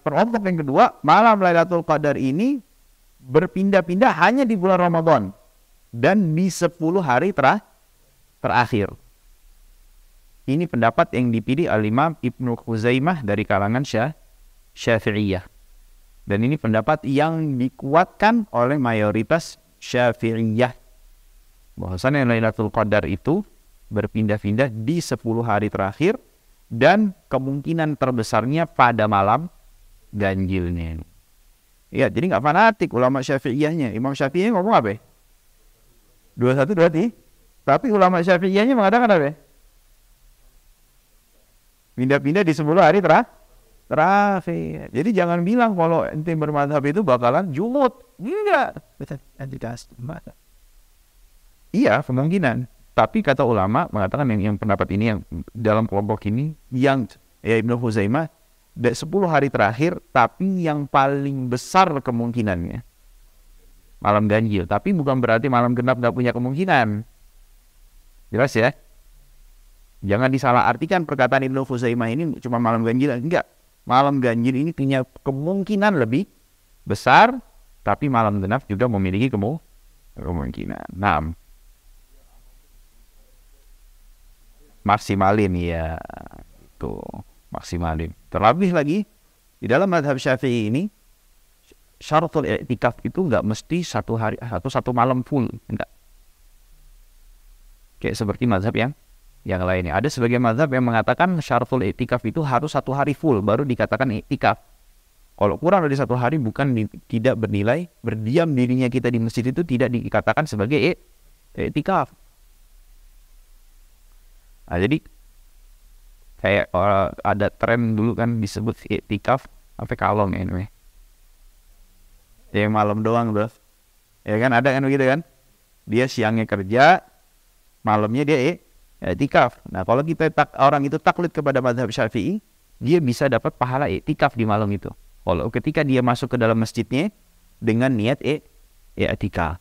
kelompok yang kedua, malam Lailatul Qadar ini berpindah-pindah hanya di bulan Ramadan dan di 10 hari terakhir. Ini pendapat yang dipilih Al-Imam Ibnu Khuzaimah dari kalangan Syafi'iyah. Dan ini pendapat yang dikuatkan oleh mayoritas Syafi'iyah. Bahwasannya Lailatul Qadar itu berpindah-pindah di 10 hari terakhir dan kemungkinan terbesarnya pada malam ganjilnya. Ya, jadi nggak fanatik ulama Syafi'iyahnya. Imam Syafi'i ngomong apa? 21, 23. Tapi ulama Syafi'iyahnya mengatakan apa? Pindah-pindah di 10 hari terakhir. Jadi jangan bilang kalau ente bermadhab itu bakalan jumut. Enggak. Iya, kemungkinan. Tapi kata ulama mengatakan yang pendapat ini yang dalam kelompok ini yang Ibnu Khuzaimah 10 hari terakhir, tapi yang paling besar kemungkinannya malam ganjil. Tapi bukan berarti malam genap nggak punya kemungkinan. Jelas ya? Jangan disalahartikan perkataan Ibnu Khuzaimah ini cuma malam ganjil. Enggak. Malam ganjil ini punya kemungkinan lebih besar, tapi malam genap juga memiliki kemungkinan. Nah, maksimalin ya. Itu maksimalin. Terlebih lagi di dalam mazhab Syafi'i ini syaratul i'tikaf itu nggak mesti satu hari atau satu malam full, enggak. Kayak seperti mazhab yang lainnya. Ada sebagian mazhab yang mengatakan syaratul i'tikaf itu harus satu hari full baru dikatakan i'tikaf. Kalau kurang dari satu hari tidak bernilai, berdiam dirinya kita di masjid itu tidak dikatakan sebagai i'tikaf. Nah, jadi kayak ada tren dulu kan disebut i'tikaf sampai kalong anyway. Yang malam doang tuh. Ya kan ada kan begitu kan? Dia siangnya kerja, malamnya dia i'tikaf. Nah, kalau orang itu taklid kepada mazhab Syafi'i, dia bisa dapat pahala i'tikaf di malam itu. Kalau ketika dia masuk ke dalam masjidnya dengan niat i'tikaf.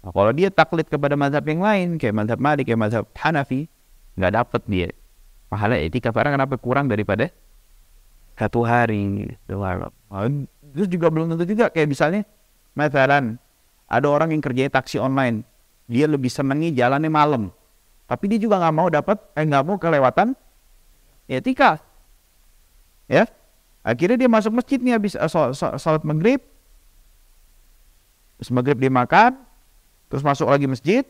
Nah, kalau dia taklid kepada mazhab yang lain kayak mazhab Malik, kayak mazhab Hanafi, nggak dapat dia pahala i'tikaf karena kenapa kurang daripada satu hari. Terus juga belum tentu juga kayak misalnya ada orang yang kerjanya taksi online, dia lebih senangnya jalannya malam, tapi dia juga nggak mau kelewatan i'tikaf. Ya, akhirnya dia masuk masjid nih habis salat maghrib, terus maghrib dia makan, terus masuk lagi masjid,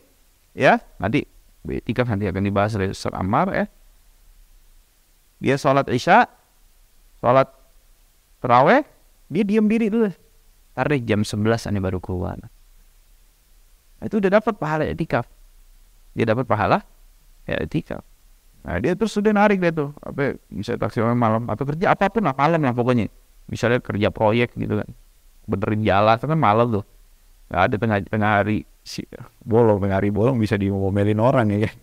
ya nanti i'tikaf nanti akan dibahas oleh Ustaz Ammar ya. Dia sholat isya, sholat tarawih, dia diam diri dulu. tarik jam 11 ini baru keluar. Itu udah dapat pahala i'tikaf. Dia dapat pahala i'tikaf. Nah, dia terus sudah narik dia tuh, apa bisa taksi malam atau kerja apapun lah malam lah pokoknya. Misalnya kerja proyek gitu kan, benerin jalan itu kan malam tuh. Nggak ada tengah hari tengah hari bolong bisa diomelin orang ya kan.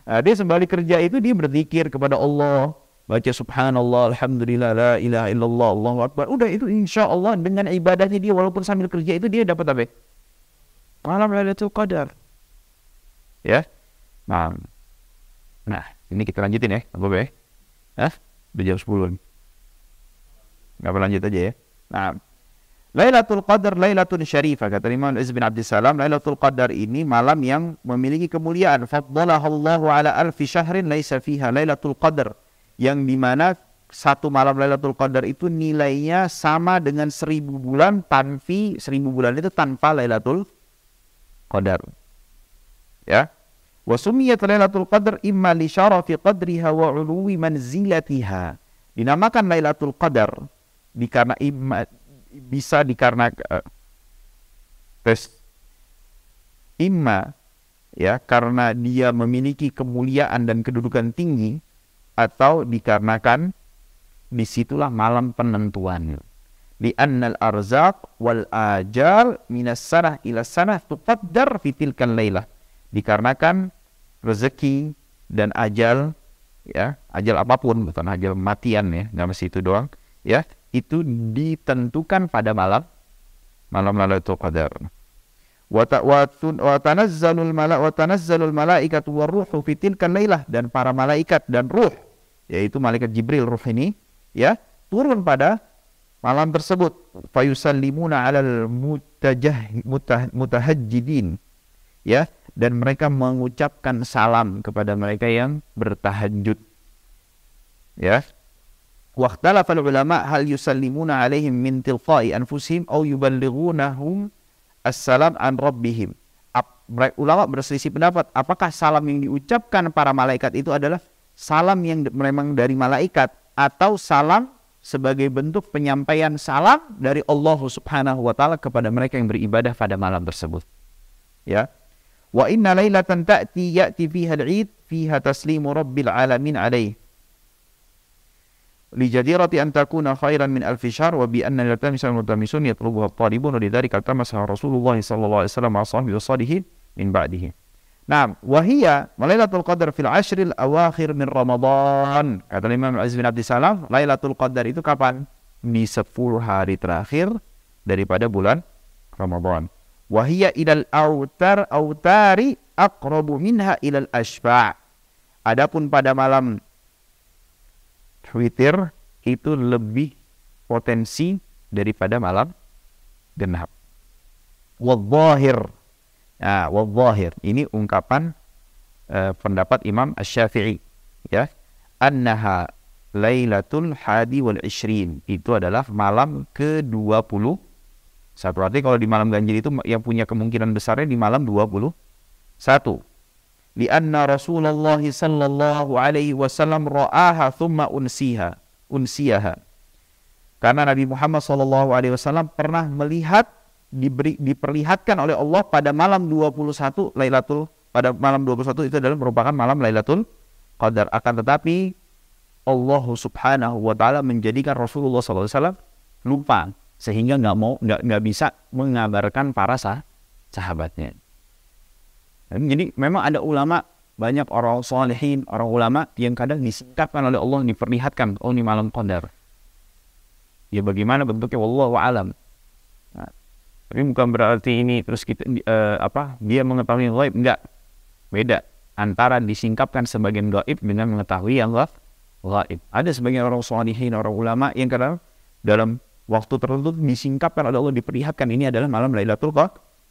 Nah, dia sembari kerja itu dia berzikir kepada Allah, baca subhanallah, alhamdulillah, la ilaha illallah, Allahu akbar. Udah itu insya Allah dengan ibadahnya dia walaupun sambil kerja itu dia dapat apa? Malam Lailatul Qadar. Ya. Nah, ini kita lanjutin ya, apa be? Udah jam 10 nih. Nggak lanjut aja ya. Nah, Lailatul Qadar Lailatun Syarifah, kata Imam Izz bin Abdissalam, Lailatul Qadar ini malam yang memiliki kemuliaan. Faddalahallahu ala alfi syahrin laisa fiha Lailatul Qadar, yang dimana satu malam Lailatul Qadar itu nilainya sama dengan 1000 bulan, 1000 bulan itu tanpa Lailatul Qadar. Ya. Wa sumiyat Lailatul Qadar imma li syarafi qadriha wa 'uluwi manzilatiha. Dinamakan Lailatul Qadar bisa dikarenakan ya karena dia memiliki kemuliaan dan kedudukan tinggi, atau dikarenakan disitulah malam penentuan. Li'annal arzaq wal ajal minas sanah ila sanah tuqaddar fi tilkan lailah. Dikarenakan rezeki dan ajal, ya ajal apapun, bukan ajal matian ya, nggak mesti itu doang ya, itu ditentukan pada malam Lailatul Qadar. Wa tanazzalul malaikatu waruhu fi tilkan lailah, dan para malaikat dan ruh, yaitu malaikat Jibril, ruh ini ya, turun pada malam tersebut. Fayusallimuna 'alal mutahajjidin, ya, dan mereka mengucapkan salam kepada mereka yang bertahajud. Ya. Waqtalafal ulama hal yusallimuna 'alaihim min tilqa'i anfusihim aw yuballighunahum assalam an rabbihim. Ulama berselisih pendapat, apakah salam yang diucapkan para malaikat itu adalah salam yang memang dari malaikat, atau salam sebagai bentuk penyampaian salam dari Allah Subhanahu wa taala kepada mereka yang beribadah pada malam tersebut. Ya. Wa inna lailatan ya'ti fiha al-'id fiha taslimu rabbil alamin 'alaih. Li jadirati an takuna khairan min alfi syahr wa bi anna lailatan mutamisun yatlubuha at-talibun wa lidzalika tamasa Rasulullah sallallahu alaihi wasallam ashabihi wasalihin min ba'dihi. Nah, wa hiya Lailatul Qadar fil ashril awakhir min Ramadan. Kata Imam Aziz bin Abdissalam, Lailatul Qadar itu kapan? Di 10 hari terakhir daripada bulan Ramadan. Wahia ilal autari aqrabu minha ilal ashfa'. Adapun pada malam witir itu lebih potensi daripada malam genap. Wadh-dhahir. Nah, wadh-dhahir ini ungkapan pendapat Imam Asy-Syafi'i, ya. Annaha Lailatul Hadi wal Ishrin, itu adalah malam ke-20. Satu, arti kalau di malam ganjil itu yang punya kemungkinan besarnya di malam 21. Lianna Rasulullah sallallahu alaihi wasallam ra'aha thumma unsiyaha. Karena Nabi Muhammad sallallahu alaihi wasallam pernah melihat, diperlihatkan oleh Allah pada malam 21 pada malam 21 itu adalah merupakan malam Lailatul Qadar. Akan tetapi Allah Subhanahu wa taala menjadikan Rasulullah sallallahu alaihi wasallam lupa, sehingga nggak bisa mengabarkan para sahabatnya. Jadi memang ada ulama, banyak orang salihin, orang ulama yang kadang disingkapkan oleh Allah, diperlihatkan, oh ini malam Qadar. Ya bagaimana bentuknya, wallahu a'lam. Nah, tapi bukan berarti ini terus kita dia mengetahui yang gaib, enggak. Beda antara disingkapkan sebagian gaib dengan mengetahui yang gaib. Ada sebagian orang salihin, orang ulama yang kadang dalam waktu tertentu disingkapkan oleh Allah, diperlihatkan ini adalah malam Lailatul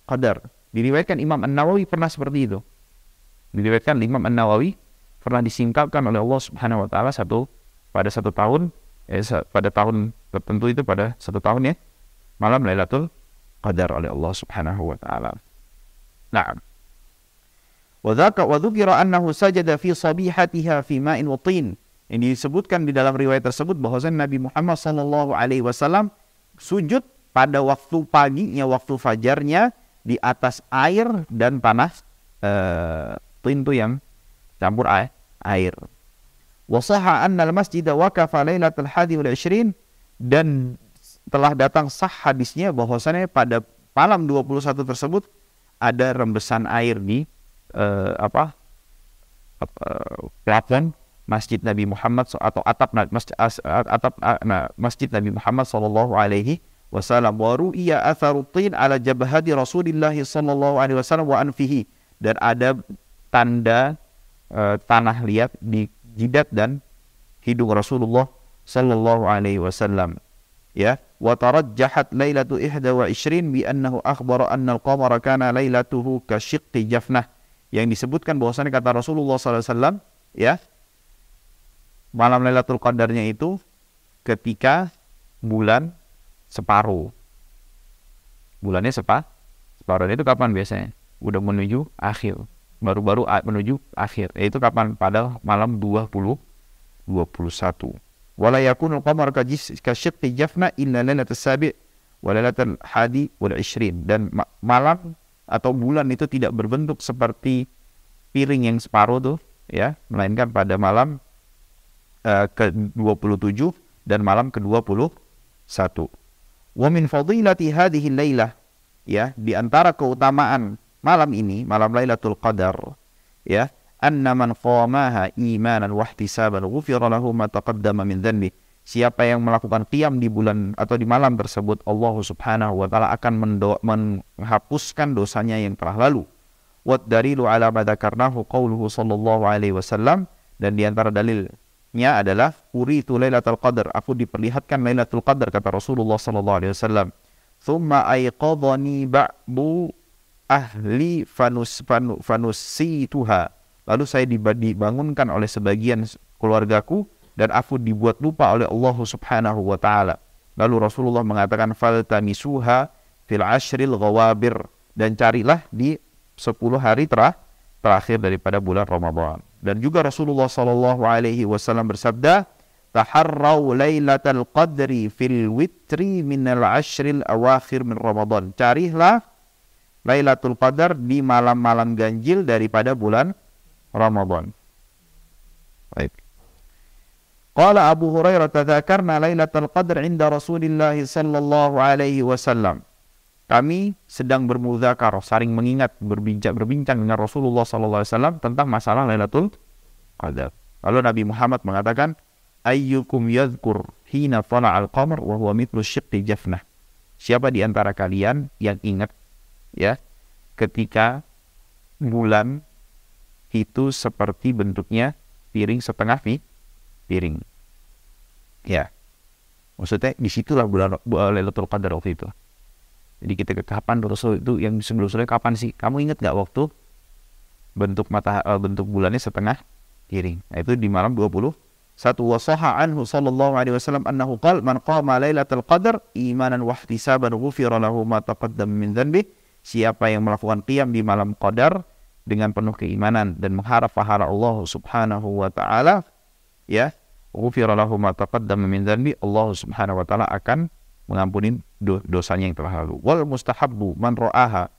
Qadar. Diriwayatkan Imam An-Nawawi pernah seperti itu. Diriwayatkan Imam An-Nawawi pernah disingkapkan oleh Allah Subhanahu wa taala pada satu tahun, pada tahun tertentu itu, pada satu tahun ya, malam Lailatul Qadar oleh Allah Subhanahu wa taala. Nah, wa dzukira annahu sajada fi sabihatiha fi ma'in wa tin. Ini disebutkan di dalam riwayat tersebut bahwasanya Nabi Muhammad sallallahu alaihi wasallam sujud pada waktu paginya, waktu fajarnya di atas air dan tanah, pintu yang campur air. Wa sahha anna al-masjid waqafa lailatul 21 dan telah datang sah hadisnya bahwasanya pada malam 21 tersebut ada rembesan air di plafon Masjid Nabi Muhammad atau atap Masjid Nabi Muhammad sallallahu alaihi wasallam. Wa ru'iya atharutin ala jabhati Rasulillah sallallahu alaihi wasallam wa anfihi, dan ada tanda tanah liat di jidat dan hidung Rasulullah sallallahu alaihi wasallam. Ya, wa tarajjahat lailatu 21 bi annahu akhbara anna al-qamara kana lailatuhu ka shiqqi jafnah, yang disebutkan bahwasanya kata Rasulullah sallallahu alaihi wasallam, ya, malam Lailatul Qadarnya itu ketika bulan separuh. Bulannya separuh itu kapan biasanya? Udah menuju akhir. Baru-baru menuju akhir. Yaitu kapan? Pada malam 21. Wala yakunul qamar ka syiqqi jafna illa lailatul sabi' wa lailatul hadi wal 20. Dan malam atau bulan itu tidak berbentuk seperti piring yang separuh tuh, ya, melainkan pada malam ke-27 dan malam ke-21. Wa min fadilati hadhihi lailah, ya, di antara keutamaan malam ini, malam Lailatul Qadar, ya, anna man qamaha imanan wa ihtisaban ghufira lahu ma taqaddama min dhanbi. Siapa yang melakukan qiyam di bulan atau di malam tersebut, Allah Subhanahu wa taala akan menghapuskan dosanya yang telah lalu. Wa dalilu ala ma dzakarnahu qauluhu sallallahu alaihi wasallam, dan di antara dalilnya adalah uritu Lailatul Qadar, aku diperlihatkan Lailatul Qadar, kata Rasulullah sallallahu alaihi wasallam. Thumma ayqadhani ba'du ahli fanusituha. Lalu saya dibangunkan oleh sebagian keluargaku dan aku dibuat lupa oleh Allah Subhanahu wa taala. Lalu Rasulullah mengatakan faltamisuha fil ashril ghawabir, dan carilah di 10 hari terakhir daripada bulan Ramadan. Dan juga Rasulullah sallallahu alaihi wasallam bersabda, taharrau lailatal qadri fil witri minal ashril awakhir min Ramadan. Carilah Lailatul Qadar di malam-malam ganjil daripada bulan Ramadan. Baik. Qala Abu Hurairah, tadzakarna Lailatul Qadar inda Rasulillah sallallahu alaihi wasallam. Kami sedang bermudzakar, saling mengingat, berbincang dengan Rasulullah sallallahu alaihi wasallam tentang masalah Lailatul Qadar. Lalu Nabi Muhammad mengatakan, ayyukum yadhkur hina tala'al qamar wa huwa mithlu syiqqi jafnah. Siapa di antara kalian yang ingat, ya, ketika bulan itu seperti bentuknya piring setengah piring. Ya. Maksudnya disitulah bulan Lailatul Qadar waktu itu. Jadi kita kapan Rasul itu yang sebelum-sebelumnya kapan sih? Kamu ingat nggak waktu bentuk bulannya setengah piring? Nah, itu di malam 21. Wa sahha anhu sallallahu alaihi wasallam annahu qala man qama Lailatul Qadar imanan wa ihtisaban ghufira lahu ma taqaddama min dhanbi. Siapa yang melakukan qiyam di malam Qadar dengan penuh keimanan dan mengharap pahala Allah Subhanahu wa taala, ya, ghufira lahu ma taqaddama min dhanbi, Allah Subhanahu wa taala akan mengampuni dosanya yang telah lalu. Wal mustahabbu man ra'aha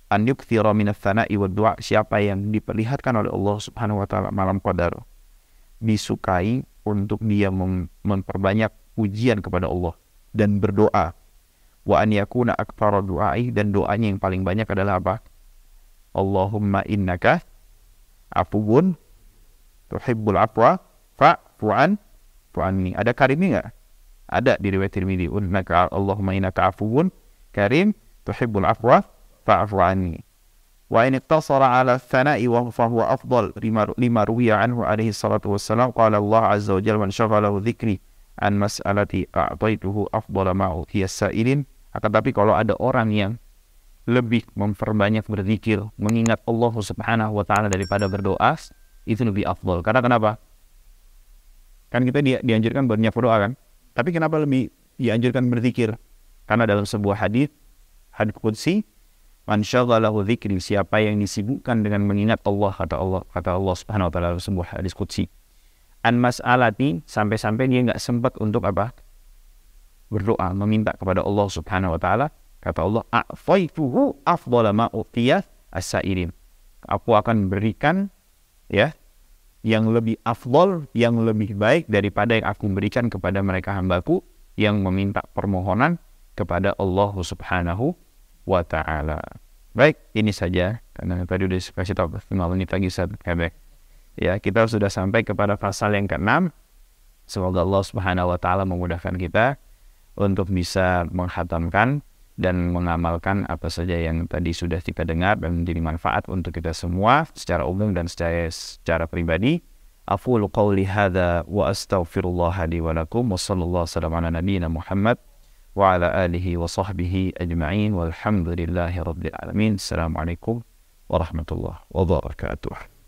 an yukthira min ats-tsana'i wad du'a. Siapa yang diperlihatkan oleh Allah Subhanahu wa taala malam Qadar, disukai untuk dia memperbanyak pujian kepada Allah dan berdoa. Wa an yakuna aktsara du'ai, dan doanya yang paling banyak adalah apa? Allahumma innaka afuwun tuhibbul afwa fa'fu anni. Ada karimnya enggak? Ada di riwayat Tirmidzi, Allahumma innaka afuwun karim tuhibbul afwa fa'fu anni. Wa in iqtasara 'ala ats-tsana'i wa huwa afdal lima ruwiya anhu alaihi salatu wassalam, qala Allah azza wa jalla man syaghalahu dzikri an mas'alati a'taituhu afdala ma utiya as-sa'ilin. Akan tapi kalau ada orang yang lebih memperbanyak berzikir, mengingat Allah Subhanahu wa taala daripada berdoa, itu lebih afdal. Karena kenapa? Kan kita dianjurkan banyak berdoa kan? Tapi kenapa lebih dianjurkan berzikir? Karena dalam sebuah hadis qudsi, man syaghalahu dzikri, siapa yang disibukkan dengan mengingat Allah, kata Allah Subhanahu wa taala dalam sebuah hadis qudsi, an mas'alati, sampai-sampai dia enggak sempat untuk apa? berdoa meminta kepada Allah Subhanahu wa taala, kata Allah, a'faituhu afdhala ma utiya as-sa'irin. Aku akan berikan ya yang lebih afdol, yang lebih baik daripada yang aku berikan kepada mereka hambaku yang meminta permohonan kepada Allah Subhanahu wa ta'ala. Baik, ini saja karena tadi udah kasih tahu 5 menit lagi Ustaz Hebek. Ya, kita sudah sampai kepada pasal yang ke-6. Semoga Allah Subhanahu wa ta'ala memudahkan kita untuk bisa menghatamkan dan mengamalkan apa saja yang tadi sudah kita dengar dan menjadi manfaat untuk kita semua secara umum dan secara pribadi. Aqulu qawli hadza wa astaghfirullah li wa lakum wa sallallahu ala nabiyyina Muhammad wa ala alihi wa sahbihi ajma'in walhamdulillahi rabbil alamin. Assalamualaikum warahmatullahi wabarakatuh.